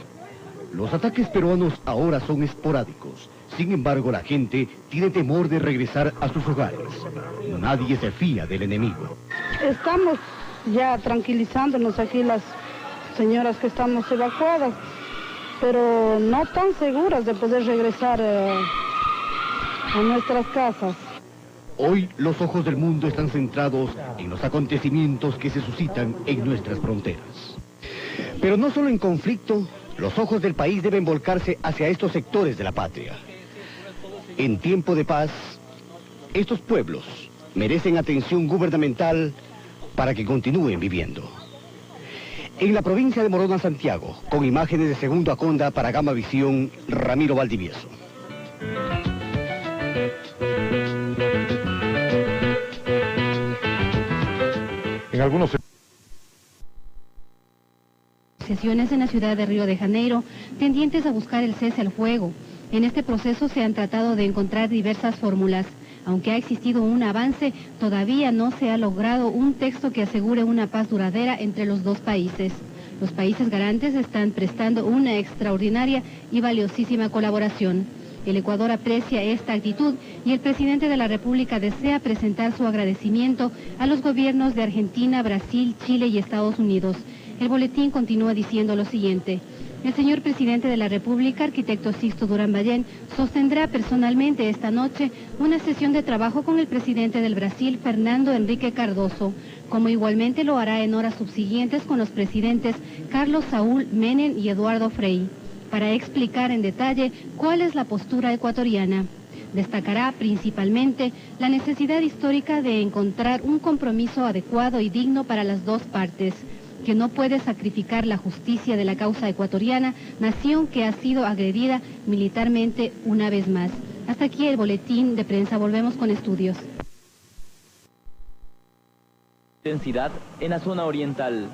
S12: Los ataques peruanos ahora son esporádicos. Sin embargo, la gente tiene temor de regresar a sus hogares. Nadie se fía del enemigo.
S10: Estamos ya tranquilizándonos aquí las señoras que estamos evacuadas, pero no tan seguras de poder regresar a nuestras casas.
S12: Hoy los ojos del mundo están centrados en los acontecimientos que se suscitan en nuestras fronteras. Pero no solo en conflicto, los ojos del país deben volcarse hacia estos sectores de la patria. En tiempo de paz, estos pueblos merecen atención gubernamental para que continúen viviendo. En la provincia de Morona, Santiago, con imágenes de Segundo Aconda para Gama Visión, Ramiro Valdivieso.
S3: algunos
S14: sesiones en la ciudad de Río de Janeiro, tendientes a buscar el cese al fuego. En este proceso se han tratado de encontrar diversas fórmulas. Aunque ha existido un avance, todavía no se ha logrado un texto que asegure una paz duradera entre los dos países. Los países garantes están prestando una extraordinaria y valiosísima colaboración. El Ecuador aprecia esta actitud y el presidente de la República desea presentar su agradecimiento a los gobiernos de Argentina, Brasil, Chile y Estados Unidos. El boletín continúa diciendo lo siguiente. El señor presidente de la República, arquitecto Sixto Durán Ballén, sostendrá personalmente esta noche una sesión de trabajo con el presidente del Brasil, Fernando Henrique Cardoso, como igualmente lo hará en horas subsiguientes con los presidentes Carlos Saúl Menem y Eduardo Frei, para explicar en detalle cuál es la postura ecuatoriana. Destacará principalmente la necesidad histórica de encontrar un compromiso adecuado y digno para las dos partes, que no puede sacrificar la justicia de la causa ecuatoriana, nación que ha sido agredida militarmente una vez más. Hasta aquí el boletín de prensa. Volvemos con estudios.
S27: Intensidad en la zona oriental.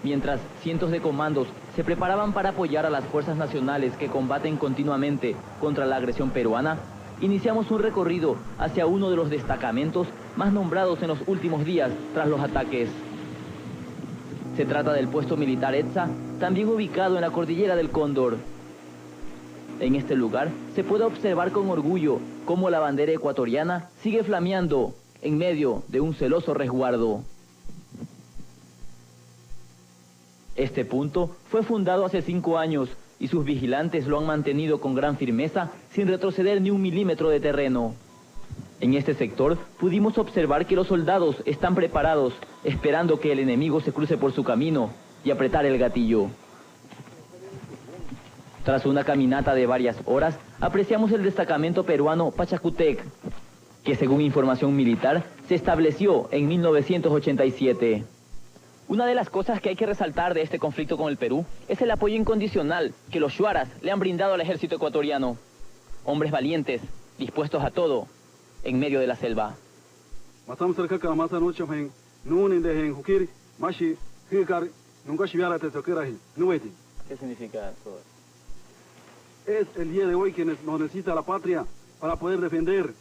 S27: Mientras cientos de comandos se preparaban para apoyar a las fuerzas nacionales que combaten continuamente contra la agresión peruana, iniciamos un recorrido hacia uno de los destacamentos más nombrados en los últimos días tras los ataques. Se trata del puesto militar ETSA, también ubicado en la cordillera del Cóndor. En este lugar se puede observar con orgullo cómo la bandera ecuatoriana sigue flameando en medio de un celoso resguardo. Este punto fue fundado hace 5 años y sus vigilantes lo han mantenido con gran firmeza sin retroceder ni un milímetro de terreno. En este sector pudimos observar que los soldados están preparados, esperando que el enemigo se cruce por su camino y apretar el gatillo. Tras una caminata de varias horas, apreciamos el destacamento peruano Pachacútec, que según información militar se estableció en 1987. Una de las cosas que hay que resaltar de este conflicto con el Perú es el apoyo incondicional que los shuaras le han brindado al ejército ecuatoriano. Hombres valientes, dispuestos a todo, en medio de la selva. ¿Qué significa eso?
S28: Es el día de hoy que nos necesita la patria para poder defender.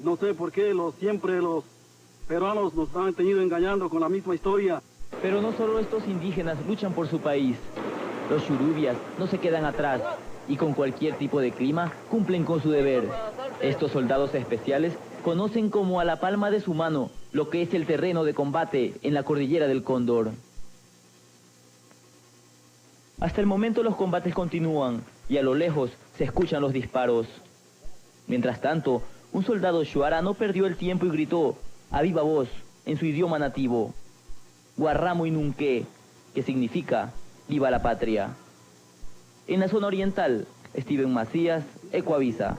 S28: No sé por qué siempre los peruanos nos han tenido engañando con la misma historia.
S27: Pero no solo estos indígenas luchan por su país. Los yurubias no se quedan atrás y con cualquier tipo de clima cumplen con su deber. Estos soldados especiales conocen como a la palma de su mano lo que es el terreno de combate en la cordillera del Cóndor. Hasta el momento los combates continúan y a lo lejos se escuchan los disparos. Mientras tanto, un soldado shuara no perdió el tiempo y gritó a viva voz en su idioma nativo: Guarramo Inunque, que significa viva la patria. En la zona oriental, Steven Macías, Ecuavisa.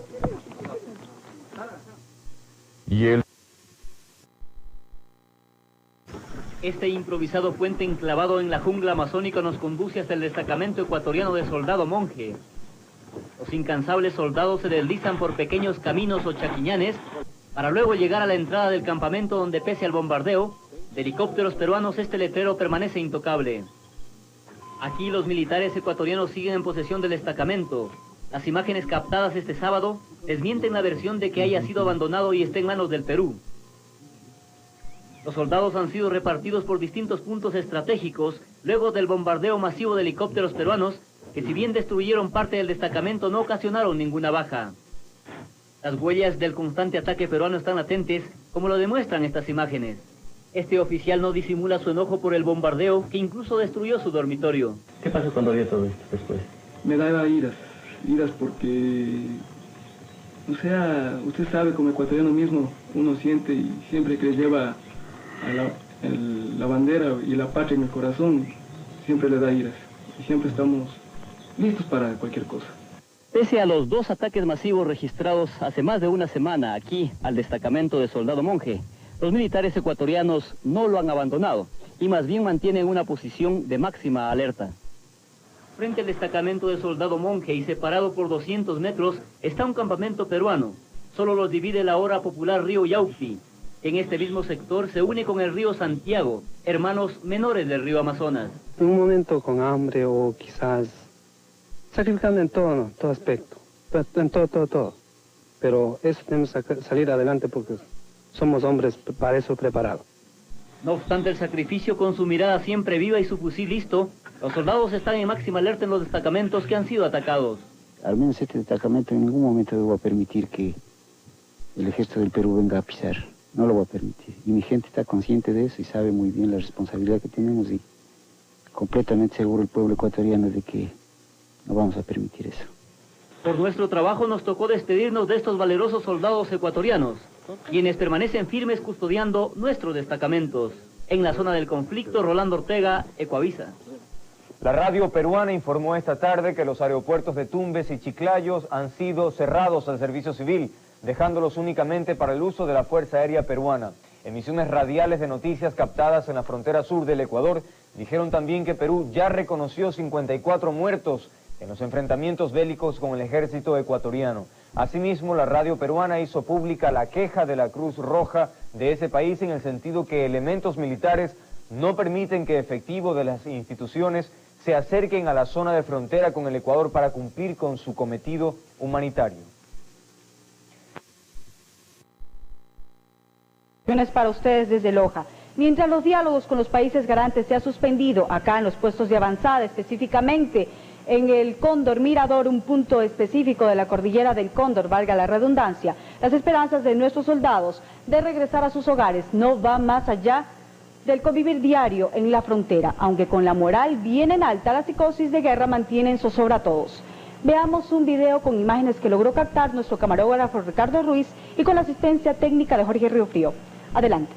S27: Este improvisado puente enclavado en la jungla amazónica nos conduce hasta el destacamento ecuatoriano de Soldado Monje. Los incansables soldados se deslizan por pequeños caminos o chaquiñanes para luego llegar a la entrada del campamento, donde pese al bombardeo de helicópteros peruanos este letrero permanece intocable. Aquí los militares ecuatorianos siguen en posesión del destacamento. Las imágenes captadas este sábado desmienten la versión de que haya sido abandonado y esté en manos del Perú. Los soldados han sido repartidos por distintos puntos estratégicos luego del bombardeo masivo de helicópteros peruanos, que si bien destruyeron parte del destacamento no ocasionaron ninguna baja. Las huellas del constante ataque peruano están latentes, como lo demuestran estas imágenes. Este oficial no disimula su enojo por el bombardeo, que incluso destruyó su dormitorio. ¿Qué pasó cuando vio todo esto después?
S28: Me da iras porque, o sea, usted sabe, como ecuatoriano mismo, uno siente y siempre que lleva a la bandera y la patria en el corazón, siempre le da iras. Y siempre estamos listos para cualquier cosa.
S27: Pese a los 2 ataques masivos registrados hace más de una semana aquí al destacamento de Soldado Monje, los militares ecuatorianos no lo han abandonado y más bien mantienen una posición de máxima alerta. Frente al destacamento de Soldado Monje y separado por 200 metros está un campamento peruano. Solo los divide la ahora popular río Yaupi. En este mismo sector se une con el río Santiago, hermanos menores del río Amazonas.
S1: En un momento con hambre o quizás sacrificando en todo, ¿no? Todo aspecto, en todo. Pero eso tenemos que salir adelante porque somos hombres para eso preparados.
S27: No obstante el sacrificio, con su mirada siempre viva y su fusil listo, los soldados están en máxima alerta en los destacamentos que han sido atacados.
S26: Al menos este destacamento en ningún momento no va a permitir que el ejército del Perú venga a pisar. No lo va a permitir. Y mi gente está consciente de eso y sabe muy bien la responsabilidad que tenemos y completamente seguro el pueblo ecuatoriano de que no vamos a permitir eso.
S27: Por nuestro trabajo nos tocó despedirnos de estos valerosos soldados ecuatorianos, quienes permanecen firmes custodiando nuestros destacamentos. En la zona del conflicto, Rolando Ortega, Ecuavisa.
S3: La radio peruana informó esta tarde que los aeropuertos de Tumbes y Chiclayos han sido cerrados al servicio civil, dejándolos únicamente para el uso de la Fuerza Aérea Peruana. Emisiones radiales de noticias captadas en la frontera sur del Ecuador dijeron también que Perú ya reconoció 54 muertos en los enfrentamientos bélicos con el ejército ecuatoriano. Asimismo, la radio peruana hizo pública la queja de la Cruz Roja de ese país en el sentido que elementos militares no permiten que efectivos de las instituciones se acerquen a la zona de frontera con el Ecuador para cumplir con su cometido humanitario.
S15: Para ustedes desde Loja. Mientras los diálogos con los países garantes se han suspendido acá en los puestos de avanzada, específicamente en el Cóndor Mirador, un punto específico de la cordillera del Cóndor, valga la redundancia, las esperanzas de nuestros soldados de regresar a sus hogares no van más allá del convivir diario en la frontera, aunque con la moral bien en alta, la psicosis de guerra mantiene en zozobra a todos. Veamos un video con imágenes que logró captar nuestro camarógrafo Ricardo Ruiz y con la asistencia técnica de Jorge Riofrío. Adelante.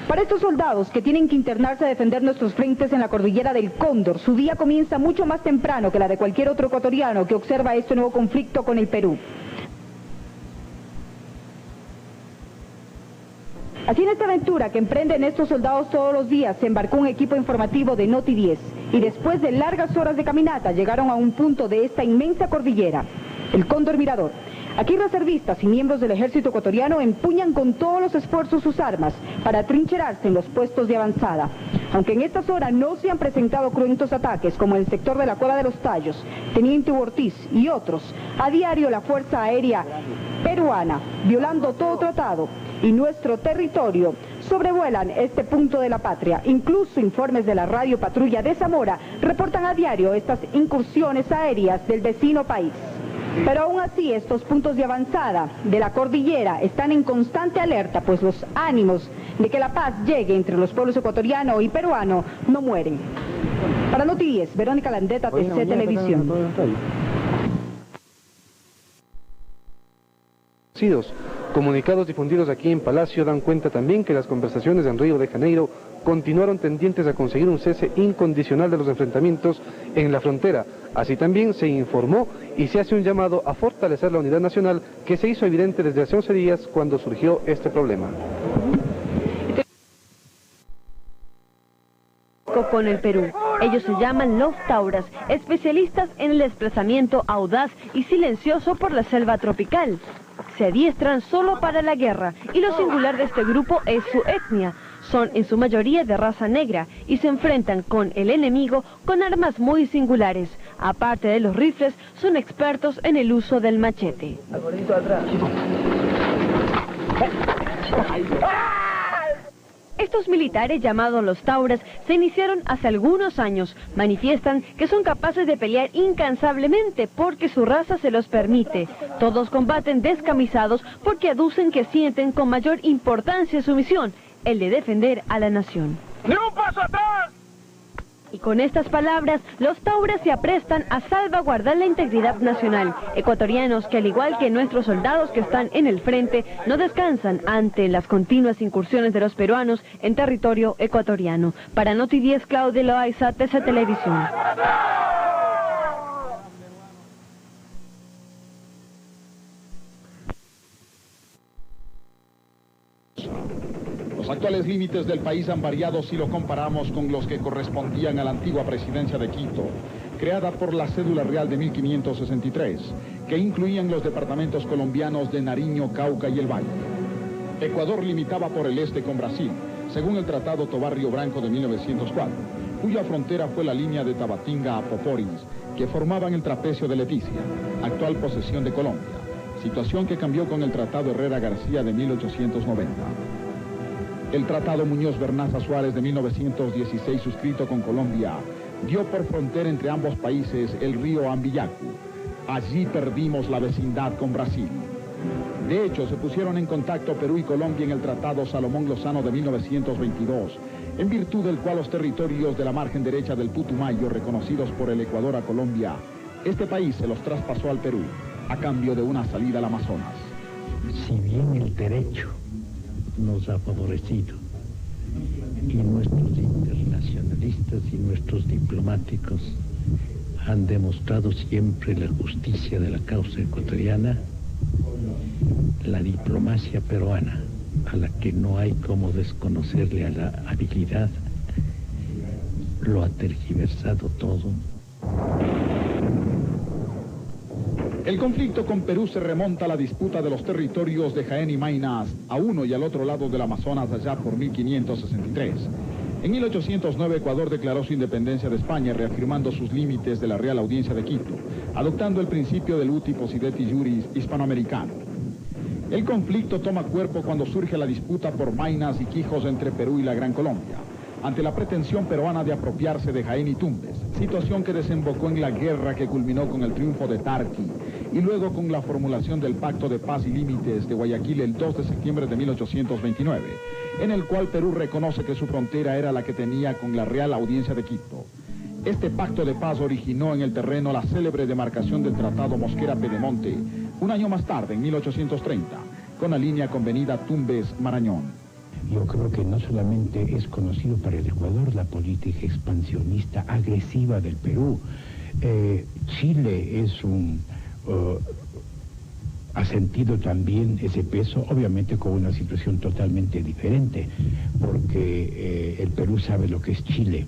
S15: Para estos soldados que tienen que internarse a defender nuestros frentes en la cordillera del Cóndor, su día comienza mucho más temprano que la de cualquier otro ecuatoriano que observa este nuevo conflicto con el Perú. Así en esta aventura que emprenden estos soldados todos los días, se embarcó un equipo informativo de Noti 10 y después de largas horas de caminata llegaron a un punto de esta inmensa cordillera, el Cóndor Mirador. Aquí reservistas y miembros del ejército ecuatoriano empuñan con todos los esfuerzos sus armas para trincherarse en los puestos de avanzada. Aunque en estas horas no se han presentado cruentos ataques como en el sector de la Cueva de los Tallos, Teniente Hugo Ortiz y otros, a diario la Fuerza Aérea Peruana, violando todo tratado y nuestro territorio, sobrevuelan este punto de la patria. Incluso informes de la Radio Patrulla de Zamora reportan a diario estas incursiones aéreas del vecino país. Pero aún así, estos puntos de avanzada de la cordillera están en constante alerta, pues los ánimos de que la paz llegue entre los pueblos ecuatoriano y peruano no mueren. Para Noti 10, Verónica Landeta, TC Televisión.
S16: Comunicados difundidos aquí en Palacio dan cuenta también que las conversaciones en Río de Janeiro continuaron tendientes a conseguir un cese incondicional de los enfrentamientos en la frontera. Así también se informó y se hace un llamado a fortalecer la unidad nacional que se hizo evidente desde hace 11 días cuando surgió este problema.
S17: Con el Perú. Ellos se llaman los Tauras, especialistas en el desplazamiento audaz y silencioso por la selva tropical. Se adiestran solo para la guerra y lo singular de este grupo es su etnia. Son en su mayoría de raza negra y se enfrentan con el enemigo con armas muy singulares. Aparte de los rifles, son expertos en el uso del machete. Estos militares llamados los Tauras se iniciaron hace algunos años. Manifiestan que son capaces de pelear incansablemente porque su raza se los permite. Todos combaten descamisados porque aducen que sienten con mayor importancia su misión, el de defender a la nación.
S9: ¡Ni un paso atrás!
S17: Y con estas palabras, los Tauras se aprestan a salvaguardar la integridad nacional. Ecuatorianos que, al igual que nuestros soldados que están en el frente, no descansan ante las continuas incursiones de los peruanos en territorio ecuatoriano. Para Noti 10, Claudia Loaiza, TC Televisión.
S18: Los actuales límites del país han variado si lo comparamos con los que correspondían a la antigua presidencia de Quito, creada por la cédula real de 1563, que incluían los departamentos colombianos de Nariño, Cauca y el Valle. Ecuador limitaba por el este con Brasil, según el Tratado Tovar-Río Branco de 1904, cuya frontera fue la línea de Tabatinga a Poporis, que formaban el trapecio de Leticia, actual posesión de Colombia, situación que cambió con el Tratado Herrera-García de 1890. El Tratado Muñoz-Bernaza Suárez de 1916, suscrito con Colombia, dio por frontera entre ambos países el río Ambillacu. Allí perdimos la vecindad con Brasil. De hecho, se pusieron en contacto Perú y Colombia en el Tratado Salomón-Lozano de 1922, en virtud del cual los territorios de la margen derecha del Putumayo, reconocidos por el Ecuador a Colombia, este país se los traspasó al Perú, a cambio de una salida al Amazonas.
S2: Si bien el derecho nos ha favorecido, y nuestros internacionalistas y nuestros diplomáticos han demostrado siempre la justicia de la causa ecuatoriana, la diplomacia peruana, a la que no hay como desconocerle a la habilidad, lo ha tergiversado todo.
S18: El conflicto con Perú se remonta a la disputa de los territorios de Jaén y Maynas, a uno y al otro lado del Amazonas allá por 1563. En 1809 Ecuador declaró su independencia de España, reafirmando sus límites de la Real Audiencia de Quito, adoptando el principio del uti possidetis juris hispanoamericano. El conflicto toma cuerpo cuando surge la disputa por Maynas y Quijos entre Perú y la Gran Colombia, ante la pretensión peruana de apropiarse de Jaén y Tumbes, situación que desembocó en la guerra que culminó con el triunfo de Tarqui y luego con la formulación del Pacto de Paz y Límites de Guayaquil el 2 de septiembre de 1829, en el cual Perú reconoce que su frontera era la que tenía con la Real Audiencia de Quito. Este pacto de paz originó en el terreno la célebre demarcación del Tratado Mosquera-Pedemonte, un año más tarde, en 1830, con la línea convenida Tumbes-Marañón.
S19: Yo creo que no solamente es conocido para el Ecuador la política expansionista agresiva del Perú. Chile es ha sentido también ese peso, obviamente con una situación totalmente diferente, porque el Perú sabe lo que es Chile.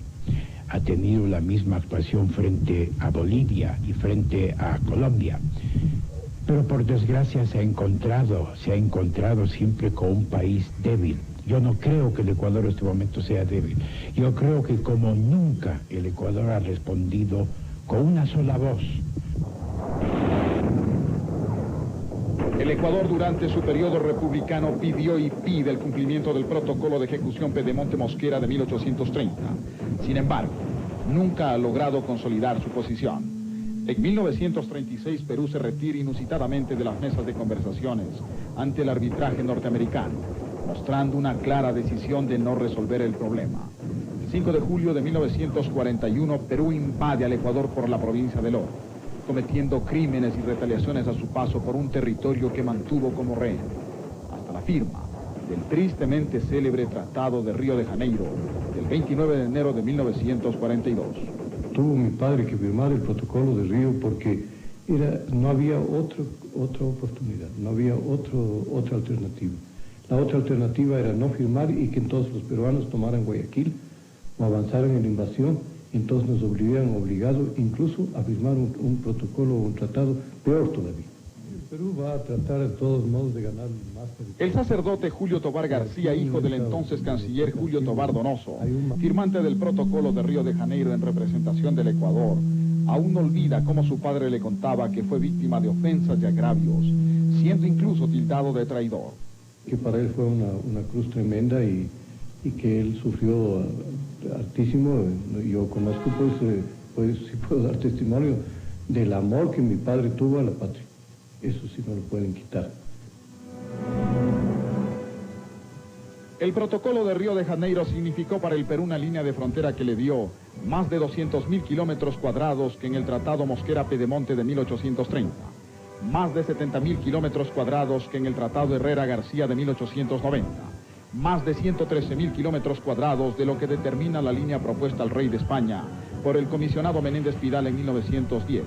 S19: Ha tenido la misma actuación frente a Bolivia y frente a Colombia. Pero por desgracia se ha encontrado siempre con un país débil. Yo no creo que el Ecuador en este momento sea débil. Yo creo que como nunca el Ecuador ha respondido con una sola voz.
S18: El Ecuador durante su periodo republicano pidió y pide el cumplimiento del protocolo de ejecución Pedemonte Mosquera de 1830. Sin embargo, nunca ha logrado consolidar su posición. En 1936 Perú se retira inusitadamente de las mesas de conversaciones ante el arbitraje norteamericano, mostrando una clara decisión de no resolver el problema. El 5 de julio de 1941 Perú invade al Ecuador por la provincia del Oro, cometiendo crímenes y retaliaciones a su paso por un territorio que mantuvo como rehén, hasta la firma del tristemente célebre Tratado de Río de Janeiro, del 29 de enero de 1942.
S20: Tuvo mi padre que firmar el protocolo de Río porque no había otra oportunidad, no había otra alternativa. La otra alternativa era no firmar y que entonces los peruanos tomaran Guayaquil o avanzaran en la invasión. Entonces nos hubieran obligado incluso a firmar un protocolo o un tratado peor todavía. El Perú va a tratar de todos modos de ganar más territorio.
S18: El sacerdote Julio Tovar García, hijo del entonces canciller Julio Tovar Donoso, firmante del protocolo de Río de Janeiro en representación del Ecuador, aún no olvida cómo su padre le contaba que fue víctima de ofensas y agravios, siendo incluso tildado de traidor.
S20: Que para él fue una cruz tremenda y que él sufrió altísimo. Yo conozco, pues sí puedo dar testimonio del amor que mi padre tuvo a la patria. Eso sí no lo pueden quitar.
S18: El protocolo de Río de Janeiro significó para el Perú una línea de frontera que le dio más de 200.000 kilómetros cuadrados que en el Tratado Mosquera-Pedemonte de 1830, más de 70.000 kilómetros cuadrados que en el Tratado Herrera-García de 1890, más de 113.000 kilómetros cuadrados de lo que determina la línea propuesta al rey de España por el comisionado Menéndez Pidal en 1910,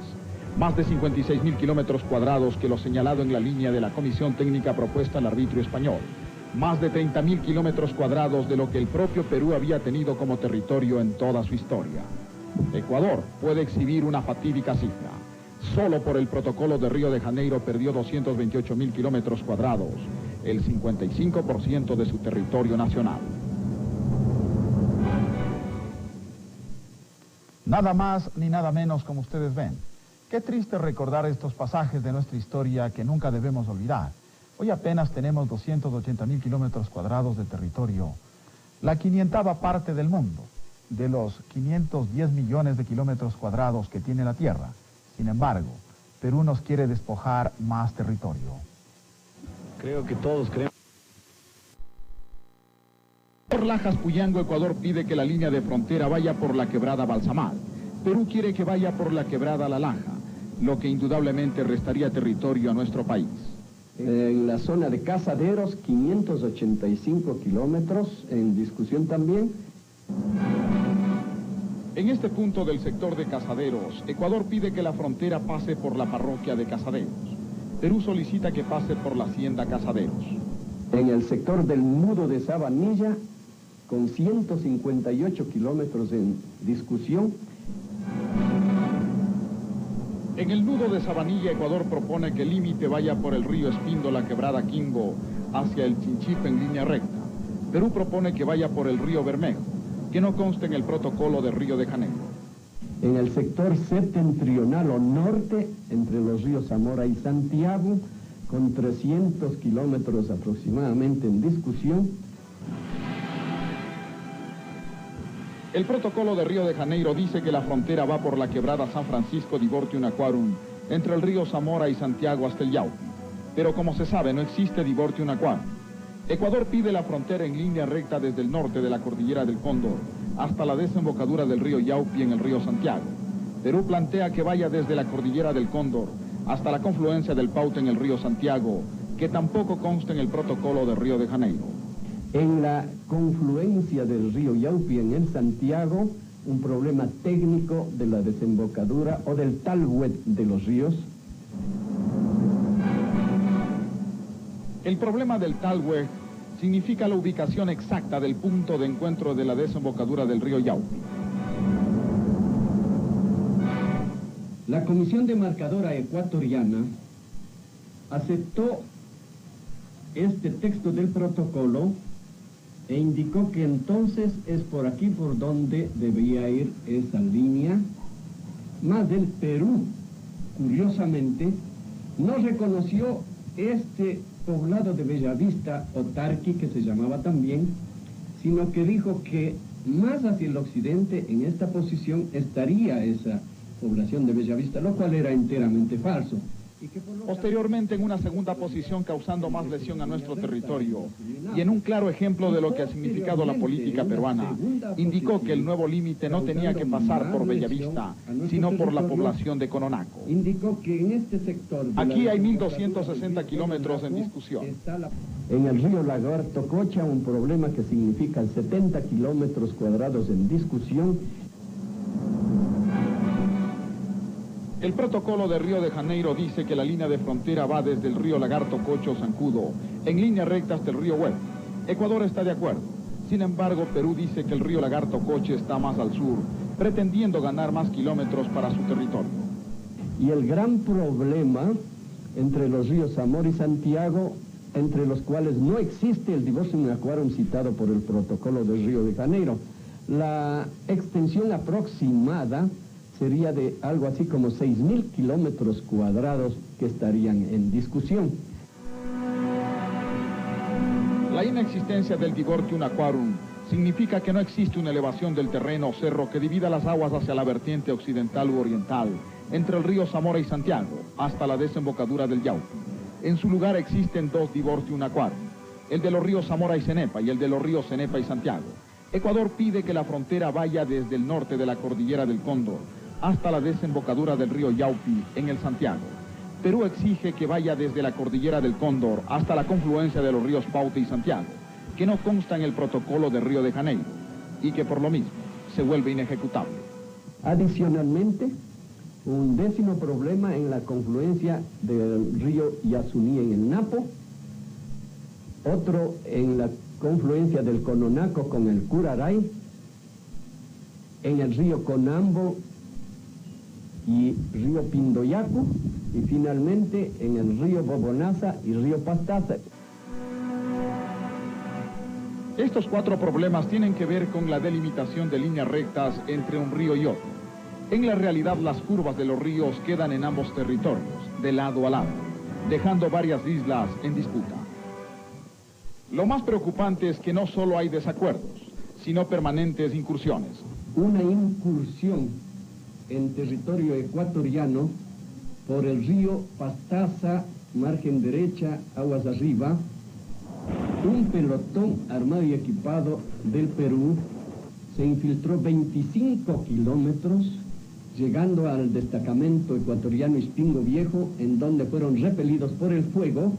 S18: más de 56.000 kilómetros cuadrados que lo señalado en la línea de la comisión técnica propuesta al arbitrio español, más de 30.000 kilómetros cuadrados de lo que el propio Perú había tenido como territorio en toda su historia. Ecuador puede exhibir una fatídica cifra. Solo por el protocolo de Río de Janeiro perdió 228.000 kilómetros cuadrados, el 55% de su territorio nacional. Nada más ni nada menos, como ustedes ven. Qué triste recordar estos pasajes de nuestra historia que nunca debemos olvidar. Hoy apenas tenemos 280.000 kilómetros cuadrados de territorio, la 500ª parte del mundo, de los 510 millones de kilómetros cuadrados que tiene la Tierra. Sin embargo, Perú nos quiere despojar más territorio.
S20: Creo que todos creemos.
S18: Por Lajas, Puyango, Ecuador pide que la línea de frontera vaya por la quebrada Balsamar. Perú quiere que vaya por la quebrada La Laja, lo que indudablemente restaría territorio a nuestro país.
S4: En la zona de Casaderos, 585 kilómetros, en discusión también.
S18: En este punto del sector de Casaderos, Ecuador pide que la frontera pase por la parroquia de Casaderos. Perú solicita que pase por la hacienda Casaderos.
S4: En el sector del nudo de Sabanilla, con 158 kilómetros en discusión.
S18: En el nudo de Sabanilla, Ecuador propone que el límite vaya por el río Espíndola, quebrada Quimbo, hacia el Chinchipe en línea recta. Perú propone que vaya por el río Bermejo, que no conste en el protocolo de Río de Janeiro.
S4: En el sector septentrional o norte, entre los ríos Zamora y Santiago, con 300 kilómetros aproximadamente en discusión.
S18: El protocolo de Río de Janeiro dice que la frontera va por la quebrada San Francisco Divortium Aquarum, entre el río Zamora y Santiago hasta el Yaupi. Pero como se sabe, no existe Divortium Aquarum. Ecuador pide la frontera en línea recta desde el norte de la cordillera del Cóndor hasta la desembocadura del río Yaupi en el río Santiago. Perú plantea que vaya desde la cordillera del Cóndor hasta la confluencia del Paute en el río Santiago, que tampoco consta en el protocolo de Río de Janeiro.
S4: En la confluencia del río Yaupi en el Santiago, un problema técnico de la desembocadura o del talwet de los ríos.
S18: El problema del talwet significa la ubicación exacta del punto de encuentro de la desembocadura del río Yaupi.
S4: La Comisión Demarcadora Ecuatoriana aceptó este texto del protocolo e indicó que entonces es por aquí por donde debía ir esa línea, más del Perú, curiosamente, no reconoció este poblado de Bellavista o Tarqui, que se llamaba también, sino que dijo que más hacia el occidente, en esta posición, estaría esa población de Bellavista, lo cual era enteramente falso.
S18: Posteriormente, en una segunda posición, causando más lesión a nuestro territorio, y en un claro ejemplo de lo que ha significado la política peruana, indicó que el nuevo límite no tenía que pasar por Bellavista, sino por la población de Cononaco.
S4: Indicó que en este sector...
S18: Aquí hay 1.260 kilómetros en discusión.
S4: En el río Lagarto Cocha, un problema que significa 70 kilómetros cuadrados en discusión.
S18: El protocolo de Río de Janeiro dice que la línea de frontera va desde el río Lagarto Cocho Zancudo, en línea recta hasta el río Huevo. Ecuador está de acuerdo. Sin embargo, Perú dice que el río Lagarto Coche está más al sur, pretendiendo ganar más kilómetros para su territorio.
S4: Y el gran problema entre los ríos Zamora y Santiago, entre los cuales no existe el Divortium Aquarum citado por el protocolo de Río de Janeiro. La extensión aproximada sería de algo así como 6.000 kilómetros cuadrados que estarían en discusión.
S18: La inexistencia del Divortium Aquarum significa que no existe una elevación del terreno o cerro que divida las aguas hacia la vertiente occidental u oriental, entre el río Zamora y Santiago, hasta la desembocadura del Yaupi. En su lugar existen dos Divortium Aquarum, el de los ríos Zamora y Cenepa y el de los ríos Cenepa y Santiago. Ecuador pide que la frontera vaya desde el norte de la cordillera del Cóndor hasta la desembocadura del río Yaupi en el Santiago. Perú exige que vaya desde la cordillera del Cóndor hasta la confluencia de los ríos Paute y Santiago, que no consta en el protocolo de Río de Janeiro y que por lo mismo se vuelve inejecutable.
S4: Adicionalmente, un décimo problema en la confluencia del río Yasuní en el Napo, otro en la confluencia del Cononaco con el Curaray, en el río Conambo y río Pindoyacu, y finalmente en el río Bobonaza y río Pastaza.
S18: Estos 4 problemas tienen que ver con la delimitación de líneas rectas entre un río y otro. En la realidad, las curvas de los ríos quedan en ambos territorios, de lado a lado, dejando varias islas en disputa. Lo más preocupante es que no solo hay desacuerdos, sino permanentes incursiones.
S4: Una incursión en territorio ecuatoriano por el río Pastaza, margen derecha, aguas arriba. Un pelotón armado y equipado del Perú se infiltró 25 kilómetros, llegando al destacamento ecuatoriano Ispingo Viejo, en donde fueron repelidos por el fuego,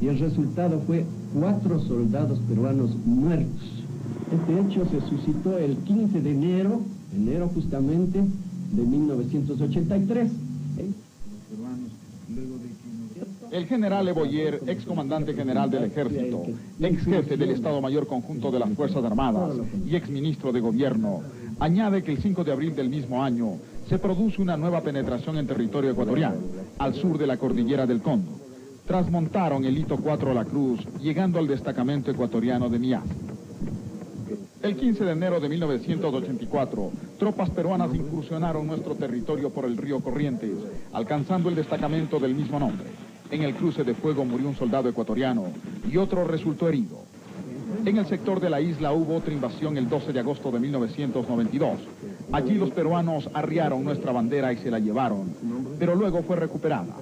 S4: y el resultado fue 4 soldados peruanos muertos. Este hecho se suscitó el 15 de enero justamente de 1983.
S18: El general Eboyer, excomandante general del Ejército, ex jefe del Estado Mayor Conjunto de las Fuerzas Armadas y ex ministro de Gobierno, añade que el 5 de abril del mismo año se produce una nueva penetración en territorio ecuatoriano, al sur de la cordillera del Cóndor. Transmontaron el hito 4 La Cruz, llegando al destacamento ecuatoriano de Mias. El 15 de enero de 1984, tropas peruanas incursionaron nuestro territorio por el río Corrientes, alcanzando el destacamento del mismo nombre. En el cruce de fuego murió un soldado ecuatoriano y otro resultó herido. En el sector de la isla hubo otra invasión el 12 de agosto de 1992. Allí los peruanos arriaron nuestra bandera y se la llevaron, pero luego fue recuperada.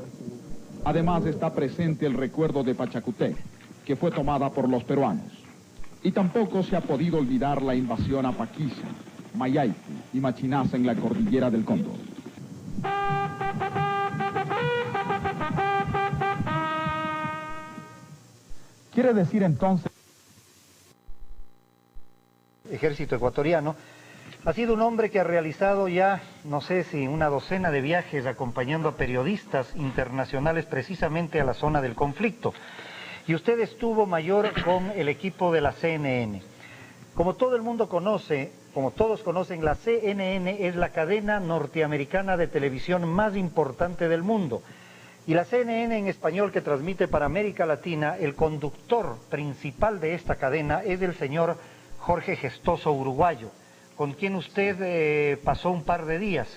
S18: Además está presente el recuerdo de Pachacutec, que fue tomada por los peruanos. Y tampoco se ha podido olvidar la invasión a Paquiza, Mayaicu y Machinaza en la cordillera del Cóndor. Quiere decir entonces...
S5: Ejército ecuatoriano ha sido un hombre que ha realizado ya, no sé si una docena de viajes acompañando a periodistas internacionales precisamente a la zona del conflicto. Y usted estuvo, mayor, con el equipo de la CNN. Como todo el mundo conoce, como todos conocen, la CNN es la cadena norteamericana de televisión más importante del mundo. Y la CNN en español, que transmite para América Latina, el conductor principal de esta cadena es el señor Jorge Gestoso, uruguayo, con quien usted pasó un par de días.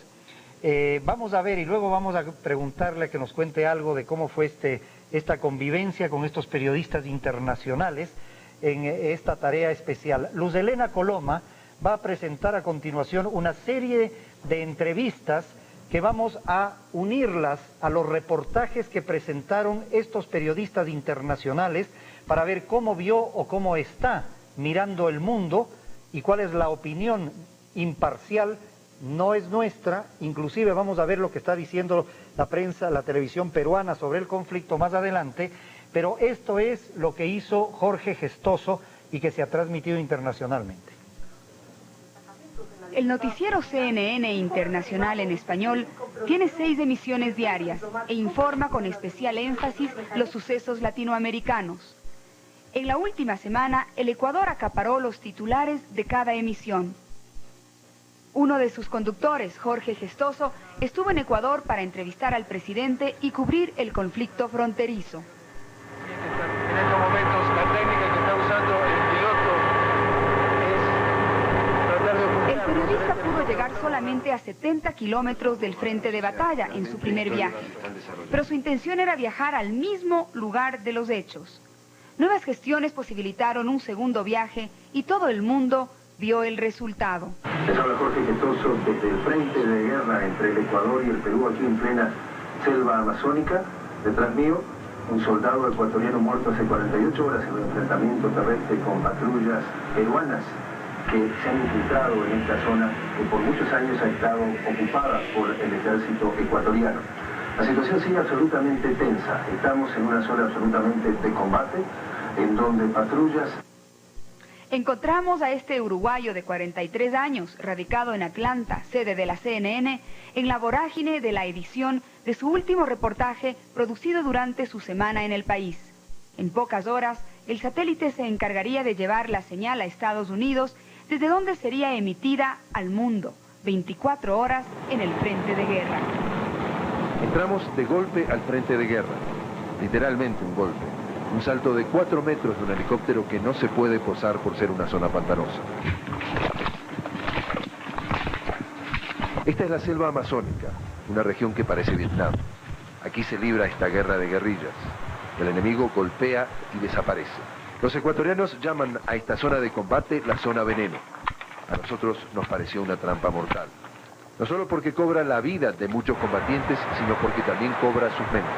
S5: Vamos a ver y luego vamos a preguntarle que nos cuente algo de cómo fue esta convivencia con estos periodistas internacionales en esta tarea especial. Luz Helena Coloma va a presentar a continuación una serie de entrevistas que vamos a unirlas a los reportajes que presentaron estos periodistas internacionales para ver cómo vio o cómo está mirando el mundo y cuál es la opinión imparcial. No es nuestra, inclusive vamos a ver lo que está diciendo la prensa, la televisión peruana sobre el conflicto más adelante, pero esto es lo que hizo Jorge Gestoso y que se ha transmitido internacionalmente.
S15: El noticiero CNN Internacional en español tiene 6 emisiones diarias e informa con especial énfasis los sucesos latinoamericanos. En la última semana, el Ecuador acaparó los titulares de cada emisión. Uno de sus conductores, Jorge Gestoso, estuvo en Ecuador para entrevistar al presidente y cubrir el conflicto fronterizo.
S1: En estos momentos, la técnica que está usando el piloto es tratar de ocultar.
S15: El periodista pudo llegar solamente a 70 kilómetros del frente de batalla en su primer viaje, pero su intención era viajar al mismo lugar de los hechos. Nuevas gestiones posibilitaron un segundo viaje y todo el mundo vio el resultado.
S6: Les habla Jorge Gestoso desde el frente de guerra entre el Ecuador y el Perú, aquí en plena selva amazónica. Detrás mío, un soldado ecuatoriano muerto hace 48 horas en un enfrentamiento terrestre con patrullas peruanas que se han infiltrado en esta zona que por muchos años ha estado ocupada por el ejército ecuatoriano. La situación sigue absolutamente tensa. Estamos en una zona absolutamente de combate, en donde patrullas...
S15: Encontramos a este uruguayo de 43 años, radicado en Atlanta, sede de la CNN, en la vorágine de la edición de su último reportaje producido durante su semana en el país. En pocas horas, el satélite se encargaría de llevar la señal a Estados Unidos, desde donde sería emitida al mundo, 24 horas en el frente de guerra.
S7: Entramos de golpe al frente de guerra, literalmente un golpe.
S6: Un salto de 4 metros de un helicóptero que no se puede posar por ser una zona pantanosa. Esta es la selva amazónica, una región que parece Vietnam. Aquí se libra esta guerra de guerrillas. El enemigo golpea y desaparece. Los ecuatorianos llaman a esta zona de combate la zona veneno. A nosotros nos pareció una trampa mortal. No solo porque cobra la vida de muchos combatientes, sino porque también cobra sus mentes.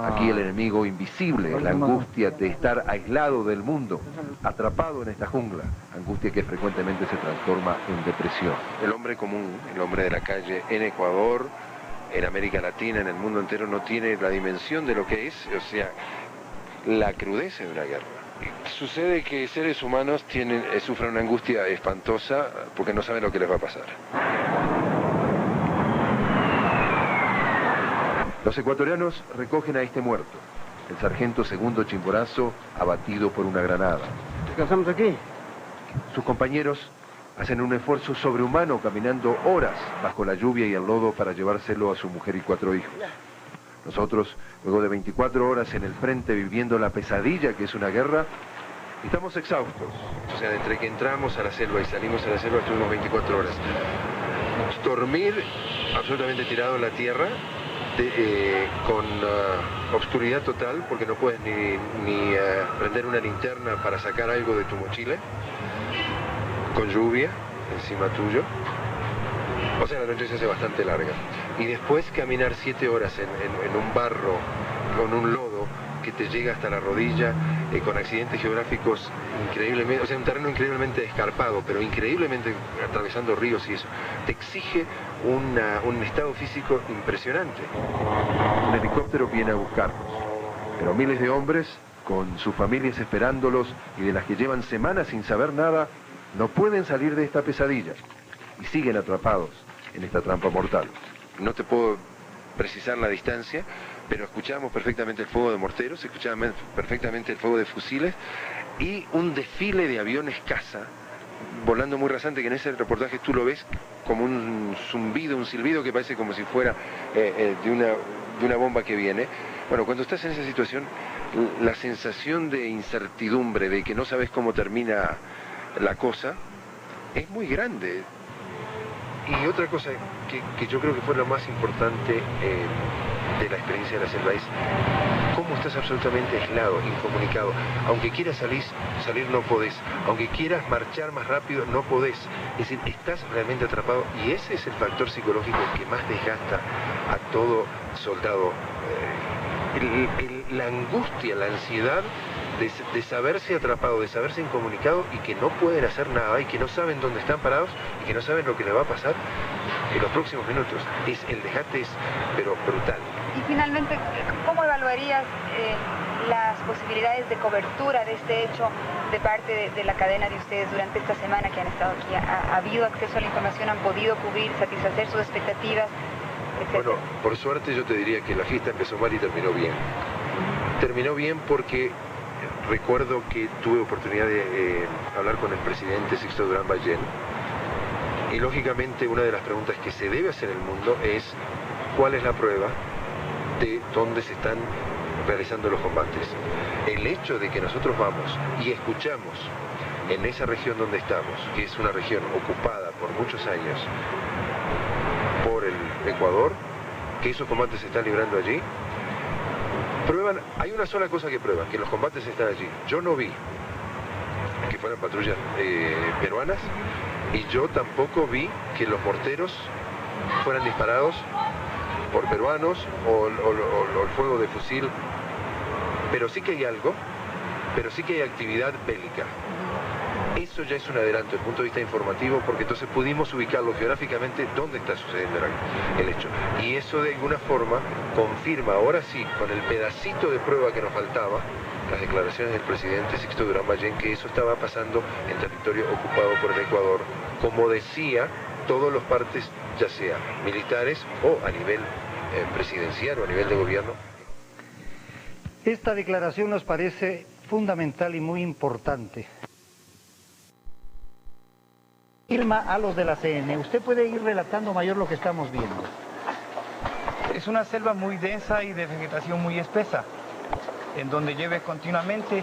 S6: Aquí el enemigo invisible, la angustia de estar aislado del mundo, atrapado en esta jungla, angustia que frecuentemente se transforma en depresión. El hombre común, el hombre de la calle en Ecuador, en América Latina, en el mundo entero, no tiene la dimensión de lo que es, o sea, la crudeza de una guerra. Sucede que seres humanos sufren una angustia espantosa porque no saben lo que les va a pasar. Los ecuatorianos recogen a este muerto, el sargento Segundo Chimborazo, abatido por una granada.
S1: ¿Descansamos aquí?
S6: Sus compañeros hacen un esfuerzo sobrehumano caminando horas bajo la lluvia y el lodo para llevárselo a su mujer y 4 hijos. Nosotros, luego de 24 horas en el frente viviendo la pesadilla que es una guerra, estamos exhaustos. O sea, entre que entramos a la selva y salimos a la selva estuvimos 24 horas. Dormir absolutamente tirado en la tierra, con obscuridad total, porque no puedes ni prender una linterna para sacar algo de tu mochila, con lluvia encima tuyo. O sea, la noche se hace bastante larga. Y después caminar 7 horas en un barro, con un lodo que te llega hasta la rodilla, con accidentes geográficos increíblemente, o sea, un terreno increíblemente escarpado, pero increíblemente atravesando ríos y eso, te exige un estado físico impresionante. Un helicóptero viene a buscarlos, pero miles de hombres, con sus familias esperándolos y de las que llevan semanas sin saber nada, no pueden salir de esta pesadilla y siguen atrapados en esta trampa mortal. No te puedo precisar la distancia, pero escuchábamos perfectamente el fuego de morteros, escuchábamos perfectamente el fuego de fusiles y un desfile de aviones caza volando muy rasante, que en ese reportaje tú lo ves como un zumbido, un silbido que parece como si fuera de una bomba que viene. Bueno, cuando estás en esa situación, la sensación de incertidumbre, de que no sabes cómo termina la cosa, es muy grande. Y otra cosa que yo creo que fue lo más importante de la experiencia de la selva es cómo estás absolutamente aislado, incomunicado. Aunque quieras salir no podés. Aunque quieras marchar más rápido, no podés. Es decir, estás realmente atrapado y ese es el factor psicológico que más desgasta a todo soldado. La angustia, la ansiedad de saberse atrapado, de saberse incomunicado y que no pueden hacer nada y que no saben dónde están parados y que no saben lo que les va a pasar en los próximos minutos. El desgaste es, pero brutal.
S7: Y finalmente, ¿cómo evaluarías las posibilidades de cobertura de este hecho de parte de la cadena de ustedes durante esta semana que han estado aquí? ¿Ha habido acceso a la información? ¿Han podido cubrir, satisfacer sus expectativas? Etcétera.
S6: Bueno, por suerte yo te diría que la fiesta empezó mal y terminó bien. Terminó bien porque recuerdo que tuve oportunidad de hablar con el presidente Sixto Durán Ballén y lógicamente una de las preguntas que se debe hacer en el mundo es ¿cuál es la prueba de dónde se están realizando los combates? El hecho de que nosotros vamos y escuchamos en esa región donde estamos, que es una región ocupada por muchos años por el Ecuador, que esos combates se están librando allí, prueban, hay una sola cosa que prueban, que los combates están allí. Yo no vi que fueran patrullas peruanas y yo tampoco vi que los morteros fueran disparados por peruanos o el fuego de fusil, pero sí que hay algo, pero sí que hay actividad bélica. Eso ya es un adelanto desde el punto de vista informativo, porque entonces pudimos ubicarlo geográficamente dónde está sucediendo el hecho. Y eso de alguna forma confirma, ahora sí, con el pedacito de prueba que nos faltaba, las declaraciones del presidente Sixto Durán Ballén, que eso estaba pasando en territorio ocupado por el Ecuador, como decía, todos los partes, ya sea militares o a nivel presidencial o a nivel de gobierno.
S5: Esta declaración nos parece fundamental y muy importante. Irma, a los de la CN, ¿usted puede ir relatando mayor lo que estamos viendo?
S9: Es una selva muy densa y de vegetación muy espesa.
S8: en donde llueve continuamente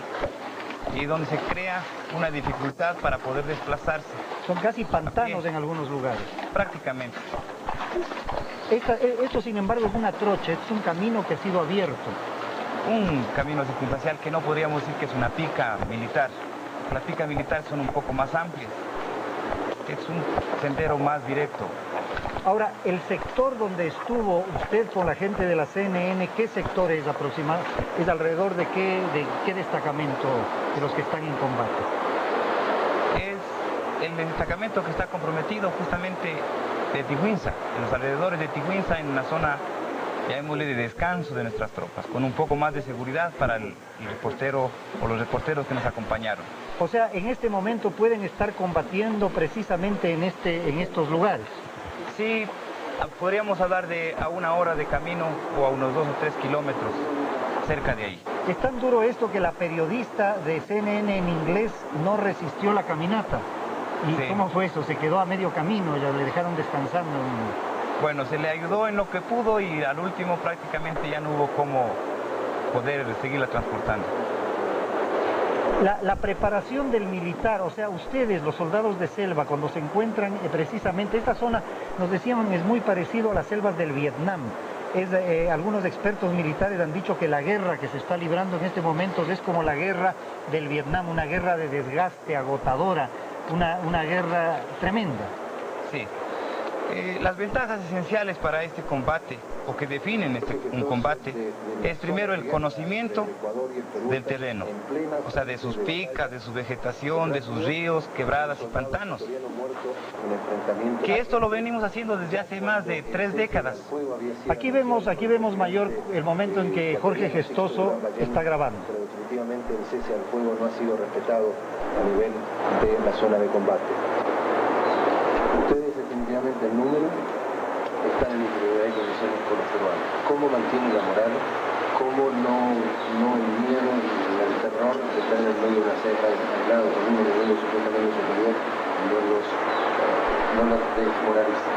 S8: y donde se crea una dificultad para poder desplazarse.
S5: Son casi pantanos en algunos lugares.
S8: Prácticamente.
S5: Esto, sin embargo, es una trocha, es un camino que ha sido abierto.
S8: Un camino circunstancial que no podríamos decir que es una pica militar. Las picas militares son un poco más amplias. Es un sendero más directo.
S5: Ahora, el sector donde estuvo usted con la gente de la CNN, ¿qué sector es aproximadamente? ¿Es alrededor de qué destacamento de los que están en combate?
S8: Es el destacamento que está comprometido justamente de Tihuinza, en los alrededores de Tihuinza, en una zona, llamémosle, de descanso de nuestras tropas, con un poco más de seguridad para el reportero o los reporteros que nos acompañaron.
S5: O sea, en este momento pueden estar combatiendo precisamente en estos lugares.
S8: Sí, podríamos hablar de a 1 hora de camino o a unos 2 o 3 kilómetros cerca de ahí.
S5: Es tan duro esto que la periodista de CNN en inglés no resistió la caminata. ¿Y sí, cómo fue eso? ¿Se quedó a medio camino? ¿Ya le dejaron descansando?
S8: Bueno, se le ayudó en lo que pudo y al último prácticamente ya no hubo cómo poder seguirla transportando.
S5: La preparación del militar, o sea, ustedes, los soldados de selva, cuando se encuentran precisamente, esta zona, nos decían, es muy parecido a las selvas del Vietnam. Algunos expertos militares han dicho que la guerra que se está librando en este momento es como la guerra del Vietnam, una guerra de desgaste, agotadora, una guerra tremenda.
S8: Sí. Las ventajas esenciales para este combate, o que definen un combate, es primero el conocimiento del terreno, o sea, de sus picas, de su vegetación, de sus ríos, quebradas y pantanos. Que esto lo venimos haciendo desde hace más de 3 décadas.
S5: Aquí vemos, mayor, el momento en que Jorge Gestoso está grabando.
S6: Pero definitivamente el cese al fuego no ha sido respetado a nivel de la zona de combate. Ustedes definitivamente el número están en inferioridad de condiciones con los peruanos. ¿Cómo mantienen la moral? ¿Cómo no el miedo ni el terror de estar en el medio de una selva aislada con un enemigo supuestamente superior no los desmoraliza?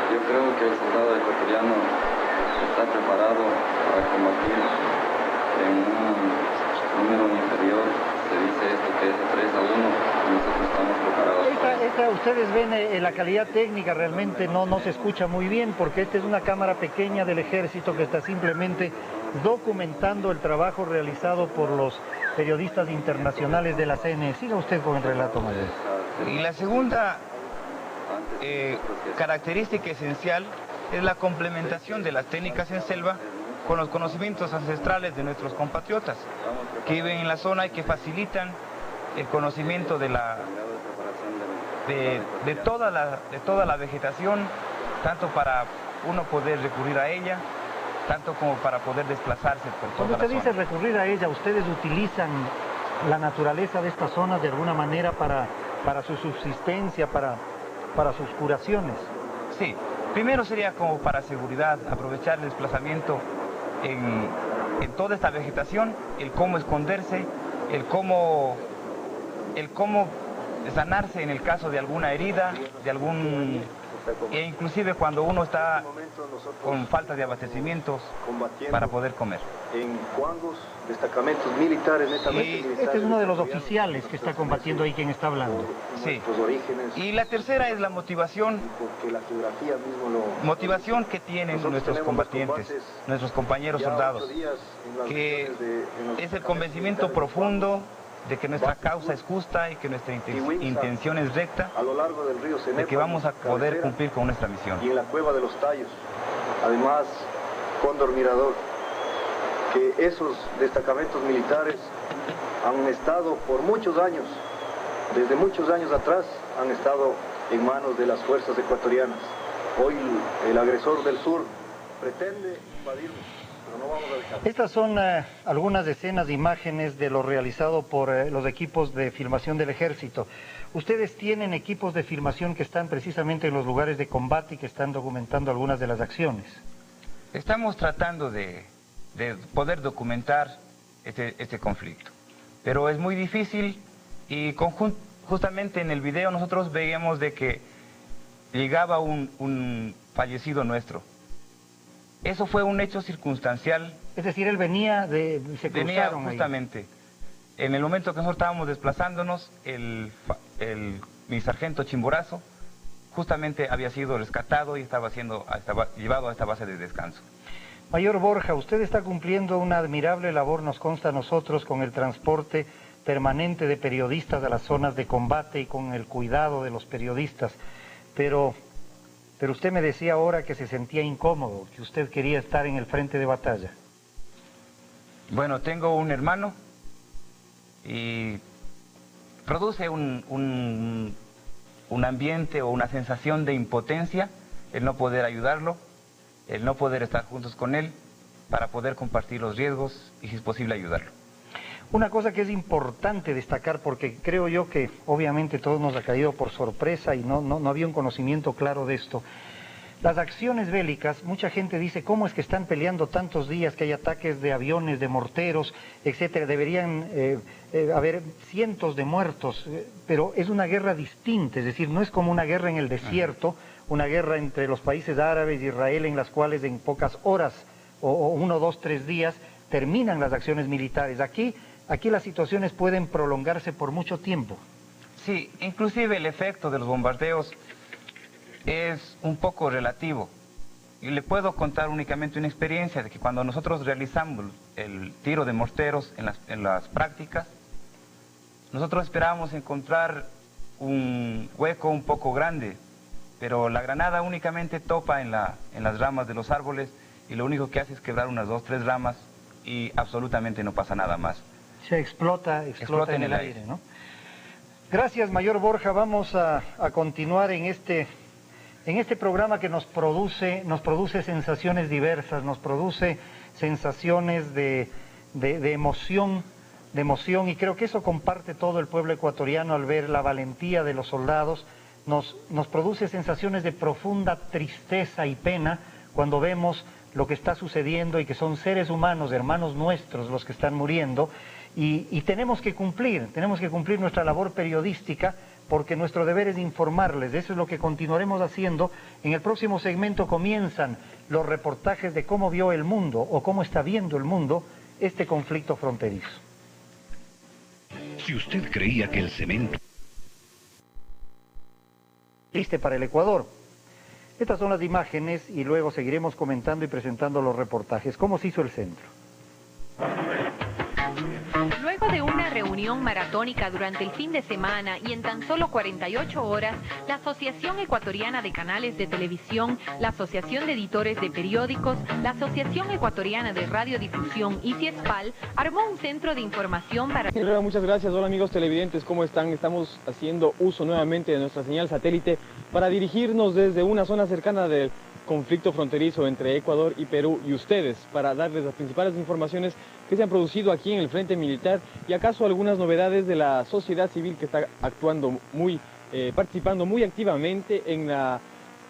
S11: Yo creo que el soldado ecuatoriano está preparado para combatir en un número inferior. Se dice esto que es de 3 a 1, y nosotros estamos preparados.
S5: Ustedes ven la calidad técnica, realmente no se escucha muy bien, porque esta es una cámara pequeña del ejército que está simplemente documentando el trabajo realizado por los periodistas internacionales de la CNN. Siga usted con el relato, mayor.
S8: Y la segunda característica esencial es la complementación de las técnicas en selva con los conocimientos ancestrales de nuestros compatriotas que viven en la zona y que facilitan el conocimiento de toda la vegetación, tanto para uno poder recurrir a ella, tanto como para poder desplazarse por toda la zona.
S5: Cuando usted dice recurrir a ella, ¿ustedes utilizan la naturaleza de esta zona de alguna manera para su subsistencia, para sus curaciones?
S8: Sí, primero sería como para seguridad, aprovechar el desplazamiento en toda esta vegetación, el cómo esconderse, el cómo sanarse en el caso de alguna herida, e inclusive cuando uno está con falta de abastecimientos para poder comer.
S6: En Cuangos, destacamentos militares, netamente militares.
S5: Este es uno de los oficiales que está combatiendo ahí, quien está hablando.
S8: Sí. Y la tercera es la motivación. Motivación que tienen nuestros combatientes, nuestros compañeros soldados, que es el convencimiento profundo de que nuestra causa es justa y que nuestra intención es recta, de que vamos a poder cumplir con nuestra misión.
S6: Y en la cueva de los Tallos, además, Cóndor Mirador, que esos destacamentos militares han estado por muchos años, desde muchos años atrás, han estado en manos de las fuerzas ecuatorianas. Hoy el agresor del sur pretende invadirnos.
S5: Estas son algunas decenas de imágenes de lo realizado por los equipos de filmación del ejército. Ustedes tienen equipos de filmación que están precisamente en los lugares de combate y que están documentando algunas de las acciones.
S8: Estamos tratando de poder documentar este conflicto, pero es muy difícil y justamente en el video nosotros veíamos de que llegaba un fallecido nuestro. Eso fue un hecho circunstancial.
S5: Es decir, él venía se cruzaron
S8: justamente. Ahí. En el momento que nosotros estábamos desplazándonos, mi sargento Chimborazo justamente había sido rescatado y estaba llevado a esta base de descanso.
S5: Mayor Borja, usted está cumpliendo una admirable labor, nos consta a nosotros, con el transporte permanente de periodistas a las zonas de combate y con el cuidado de los periodistas, pero usted me decía ahora que se sentía incómodo, que usted quería estar en el frente de batalla.
S8: Bueno, tengo un hermano y produce un ambiente o una sensación de impotencia el no poder ayudarlo, el no poder estar juntos con él para poder compartir los riesgos y, si es posible, ayudarlo.
S5: Una cosa que es importante destacar, porque creo yo que obviamente todo nos ha caído por sorpresa y no había un conocimiento claro de esto. Las acciones bélicas, mucha gente dice, ¿cómo es que están peleando tantos días, que hay ataques de aviones, de morteros, etcétera? Deberían haber cientos de muertos, pero es una guerra distinta, es decir, no es como una guerra en el desierto, una guerra entre los países árabes y Israel, en las cuales en pocas horas, o 1, 2, 3 días, terminan las acciones militares. Aquí las situaciones pueden prolongarse por mucho tiempo.
S8: Sí, inclusive el efecto de los bombardeos es un poco relativo. Y le puedo contar únicamente una experiencia de que cuando nosotros realizamos el tiro de morteros en las prácticas, nosotros esperábamos encontrar un hueco un poco grande, pero la granada únicamente topa en las ramas de los árboles y lo único que hace es quebrar unas 2, 3 ramas y absolutamente no pasa nada más.
S5: Se explota en el aire, ¿no? Gracias, Mayor Borja. Vamos a continuar en este programa que nos produce sensaciones diversas, nos produce sensaciones de emoción, y creo que eso comparte todo el pueblo ecuatoriano al ver la valentía de los soldados. Nos produce sensaciones de profunda tristeza y pena cuando vemos lo que está sucediendo y que son seres humanos, hermanos nuestros, los que están muriendo, y tenemos que cumplir nuestra labor periodística, porque nuestro deber es informarles. Eso es lo que continuaremos haciendo. En el próximo segmento comienzan los reportajes de cómo vio el mundo, o cómo está viendo el mundo, este conflicto fronterizo.
S10: Si usted creía que el cemento...
S5: Triste para el Ecuador. Estas son las imágenes y luego seguiremos comentando y presentando los reportajes. ¿Cómo se hizo el centro?
S12: Luego de una reunión maratónica durante el fin de semana y en tan solo 48 horas, la Asociación Ecuatoriana de Canales de Televisión, la Asociación de Editores de Periódicos, la Asociación Ecuatoriana de Radiodifusión y CIESPAL armó un centro de información para...
S13: Muchas gracias. Hola amigos televidentes, ¿cómo están? Estamos haciendo uso nuevamente de nuestra señal satélite para dirigirnos desde una zona cercana del conflicto fronterizo entre Ecuador y Perú y ustedes, para darles las principales informaciones que se han producido aquí en el frente militar y acaso algunas novedades de la sociedad civil que está participando muy activamente en la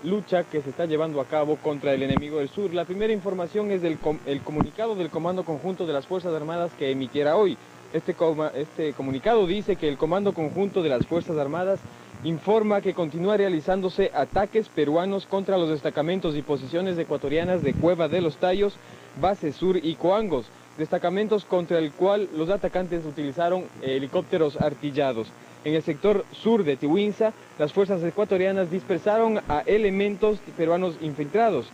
S13: lucha que se está llevando a cabo contra el enemigo del sur. La primera información es el comunicado del Comando Conjunto de las Fuerzas Armadas que emitiera hoy. Este comunicado dice que el Comando Conjunto de las Fuerzas Armadas informa que continúa realizándose ataques peruanos contra los destacamentos y posiciones ecuatorianas de Cueva de los Tallos, Base Sur y Coangos, destacamentos contra el cual los atacantes utilizaron helicópteros artillados. En el sector sur de Tihuinza, las fuerzas ecuatorianas dispersaron a elementos peruanos infiltrados.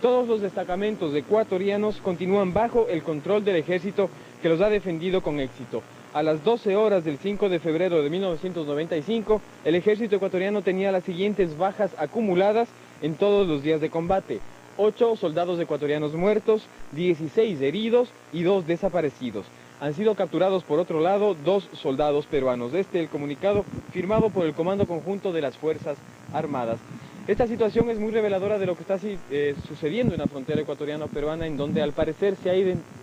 S13: Todos los destacamentos ecuatorianos continúan bajo el control del ejército que los ha defendido con éxito. A las 12 horas del 5 de febrero de 1995, el ejército ecuatoriano tenía las siguientes bajas acumuladas en todos los días de combate: 8 soldados ecuatorianos muertos, 16 heridos y 2 desaparecidos. Han sido capturados por otro lado 2 soldados peruanos. El comunicado firmado por el Comando Conjunto de las Fuerzas Armadas. Esta situación es muy reveladora de lo que está sucediendo en la frontera ecuatoriano-peruana, en donde al parecer se ha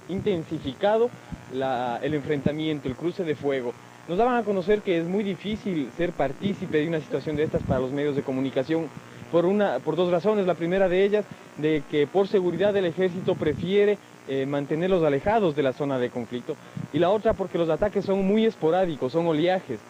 S13: intensificado el enfrentamiento, el cruce de fuego. Nos daban a conocer que es muy difícil ser partícipe de una situación de estas para los medios de comunicación por 2 razones. La primera de ellas, de que por seguridad el ejército prefiere mantenerlos alejados de la zona de conflicto, y la otra porque los ataques son muy esporádicos, son oleajes.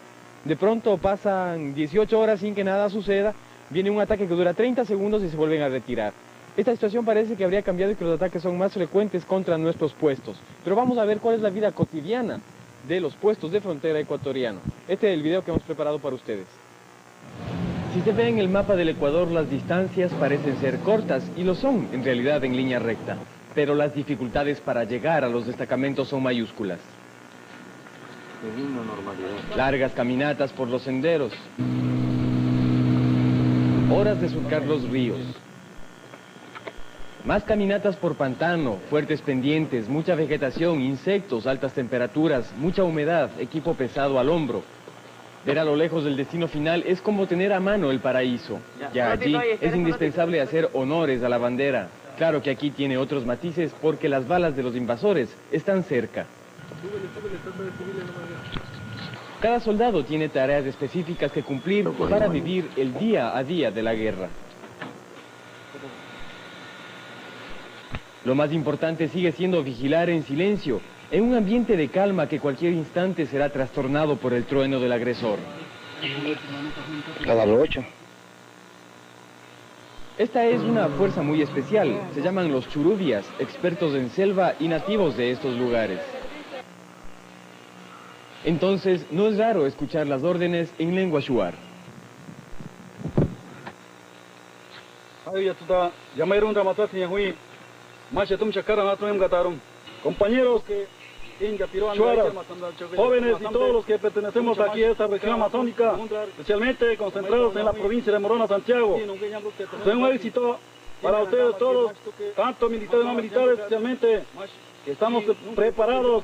S13: De pronto pasan 18 horas sin que nada suceda, viene un ataque que dura 30 segundos y se vuelven a retirar. Esta situación parece que habría cambiado y que los ataques son más frecuentes contra nuestros puestos. Pero vamos a ver cuál es la vida cotidiana de los puestos de frontera ecuatoriano. Este es el video que hemos preparado para ustedes. Si se ve en el mapa del Ecuador, las distancias parecen ser cortas, y lo son, en realidad, en línea recta. Pero las dificultades para llegar a los destacamentos son mayúsculas. Largas caminatas por los senderos. Horas de surcar los ríos. Más caminatas por pantano, fuertes pendientes, mucha vegetación, insectos, altas temperaturas, mucha humedad, equipo pesado al hombro. Ver a lo lejos del destino final es como tener a mano el paraíso. Ya allí es indispensable hacer honores a la bandera. Claro que aquí tiene otros matices porque las balas de los invasores están cerca. Cada soldado tiene tareas específicas que cumplir para vivir el día a día de la guerra. Lo más importante sigue siendo vigilar en silencio, en un ambiente de calma que cualquier instante será trastornado por el trueno del agresor.
S14: Cada 8.
S13: Esta es una fuerza muy especial, se llaman los churubias, expertos en selva y nativos de estos lugares. Entonces, no es raro escuchar las órdenes en lengua shuar.
S9: Compañeros Shuaras, jóvenes y todos los que pertenecemos aquí a esta región amazónica, especialmente concentrados en la provincia de Morona, Santiago. Es un éxito para ustedes todos, tanto militares como no militares, especialmente que estamos preparados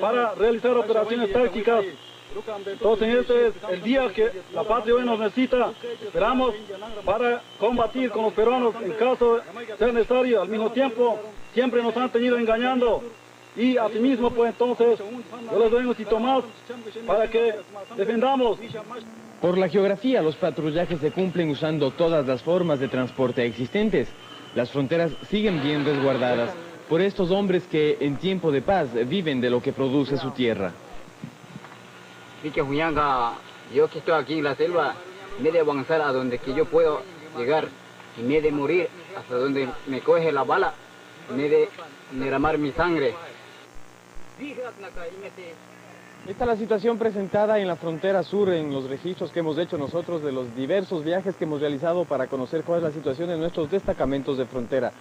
S9: para realizar operaciones tácticas. Entonces este es el día que la patria hoy nos necesita. Esperamos para combatir con los peruanos en caso de ser necesario. Al mismo tiempo, siempre nos han tenido engañando. Y asimismo, pues entonces, yo les doy un éxito más para que defendamos.
S13: Por la geografía, los patrullajes se cumplen usando todas las formas de transporte existentes. Las fronteras siguen bien resguardadas por estos hombres que en tiempo de paz viven de lo que produce su tierra.
S14: Yo que estoy aquí en la selva, me de avanzar a donde que yo puedo llegar y me de morir hasta donde me coge la bala, me de derramar mi sangre.
S13: Esta es la situación presentada en la frontera sur, en los registros que hemos hecho nosotros de los diversos viajes que hemos realizado para conocer cuál es la situación en nuestros destacamentos de frontera.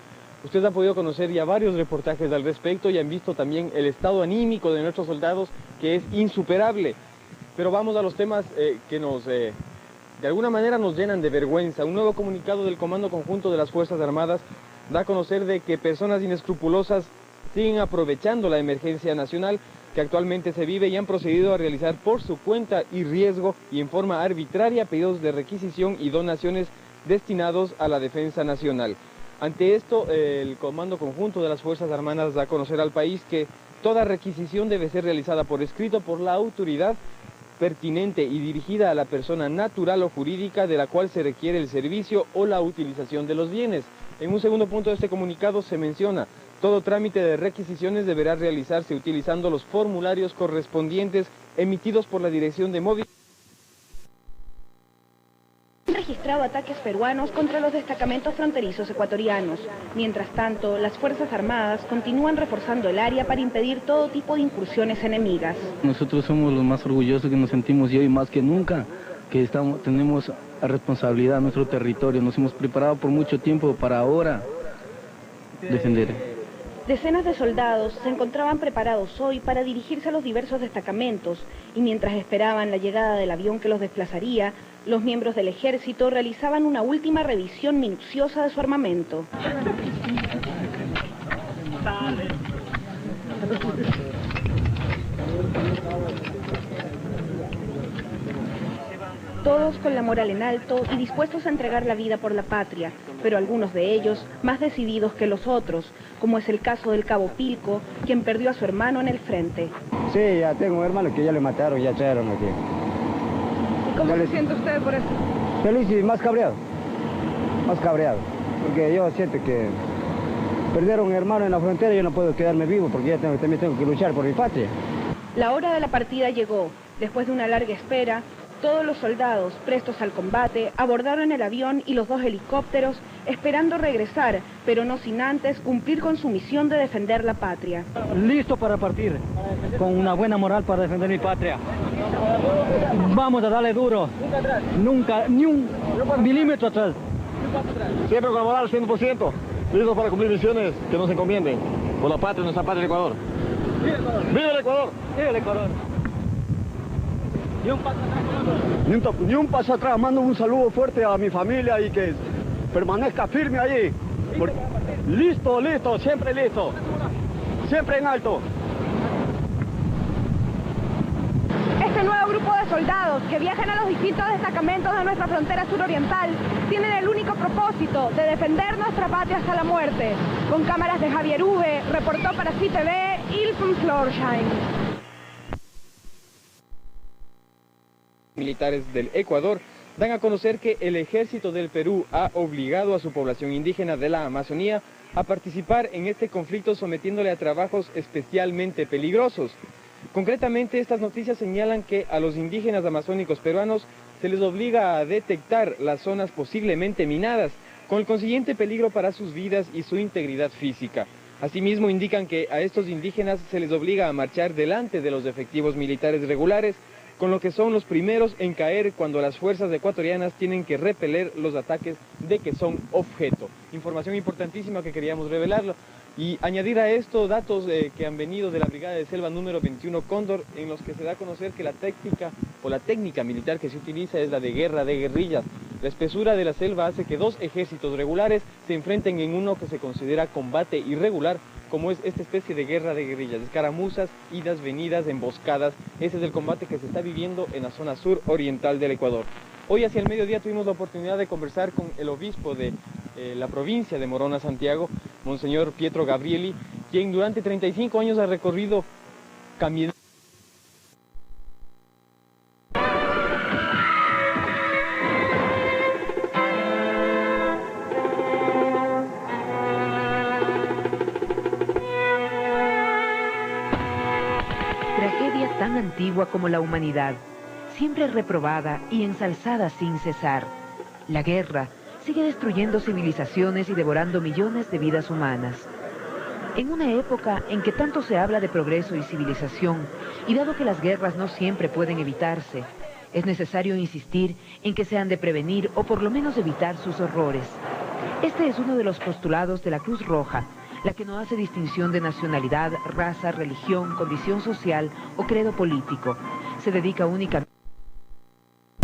S13: Ustedes han podido conocer ya varios reportajes al respecto y han visto también el estado anímico de nuestros soldados, que es insuperable. Pero vamos a los temas que de alguna manera nos llenan de vergüenza. Un nuevo comunicado del Comando Conjunto de las Fuerzas Armadas da a conocer de que personas inescrupulosas siguen aprovechando la emergencia nacional que actualmente se vive y han procedido a realizar por su cuenta y riesgo y en forma arbitraria pedidos de requisición y donaciones destinados a la defensa nacional. Ante esto, el Comando Conjunto de las Fuerzas Armadas da a conocer al país que toda requisición debe ser realizada por escrito por la autoridad pertinente y dirigida a la persona natural o jurídica de la cual se requiere el servicio o la utilización de los bienes. En un segundo punto de este comunicado se menciona: todo trámite de requisiciones deberá realizarse utilizando los formularios correspondientes emitidos por la Dirección de Movilidad.
S15: Han registrado ataques peruanos contra los destacamentos fronterizos ecuatorianos. Mientras tanto, las Fuerzas Armadas continúan reforzando el área para impedir todo tipo de incursiones enemigas.
S21: Nosotros somos los más orgullosos que nos sentimos hoy más que nunca, que tenemos la responsabilidad de nuestro territorio. Nos hemos preparado por mucho tiempo para ahora defender.
S15: Decenas de soldados se encontraban preparados hoy para dirigirse a los diversos destacamentos y mientras esperaban la llegada del avión que los desplazaría, los miembros del ejército realizaban una última revisión minuciosa de su armamento. Todos con la moral en alto y dispuestos a entregar la vida por la patria, pero algunos de ellos más decididos que los otros, como es el caso del cabo Pilco, quien perdió a su hermano en el frente.
S14: Sí, ya tengo un hermano que ya le mataron, ya echaron aquí.
S15: ¿Y cómo se siente usted por eso?
S14: Feliz y más cabreado, porque yo siento que perder a un hermano en la frontera yo no puedo quedarme vivo, porque ya también tengo que luchar por mi patria.
S15: La hora de la partida llegó. Después de una larga espera,
S3: Todos los soldados, prestos al combate, abordaron el avión y los 2 helicópteros, esperando regresar, pero no sin antes cumplir con su misión de defender la patria.
S22: Listo para partir, con una buena moral para defender mi patria. Vamos a darle duro, nunca, ni un milímetro atrás.
S23: Siempre con la moral 100%, listos para cumplir misiones que nos encomienden, por la patria, nuestra patria, el Ecuador. ¡Viva el Ecuador!
S22: ¡Viva el Ecuador!
S23: Ni un paso atrás. Mando un saludo fuerte a mi familia y que permanezca firme allí. Listo, listo, siempre en alto.
S3: Este nuevo grupo de soldados que viajan a los distintos destacamentos de nuestra frontera suroriental tienen el único propósito de defender nuestra patria hasta la muerte. Con cámaras de Javier V, reportó para CTV, Ilfum Florsheim.
S13: Militares del Ecuador dan a conocer que el ejército del Perú ha obligado a su población indígena de la Amazonía a participar en este conflicto, sometiéndole a trabajos especialmente peligrosos. Concretamente, estas noticias señalan que a los indígenas amazónicos peruanos se les obliga a detectar las zonas posiblemente minadas, con el consiguiente peligro para sus vidas y su integridad física. Asimismo, indican que a estos indígenas se les obliga a marchar delante de los efectivos militares regulares, con lo que son los primeros en caer cuando las fuerzas ecuatorianas tienen que repeler los ataques de que son objeto. Información importantísima que queríamos revelarlo. Y añadir a esto datos que han venido de la Brigada de Selva número 21 Cóndor, en los que se da a conocer que la técnica militar que se utiliza es la de guerra de guerrillas. La espesura de la selva hace que 2 ejércitos regulares se enfrenten en uno que se considera combate irregular, como es esta especie de guerra de guerrillas, escaramuzas, idas, venidas, emboscadas. Ese es el combate que se está viviendo en la zona sur oriental del Ecuador. Hoy hacia el mediodía tuvimos la oportunidad de conversar con el obispo de la provincia de Morona, Santiago, Monseñor Pietro Gabrieli, quien durante 35 años ha recorrido caminando.
S12: Tragedia tan antigua como la humanidad, siempre reprobada y ensalzada sin cesar. La guerra sigue destruyendo civilizaciones y devorando millones de vidas humanas. En una época en que tanto se habla de progreso y civilización, y dado que las guerras no siempre pueden evitarse, es necesario insistir en que se han de prevenir o por lo menos evitar sus horrores. Este es uno de los postulados de la Cruz Roja, la que no hace distinción de nacionalidad, raza, religión, condición social o credo político. Se dedica únicamente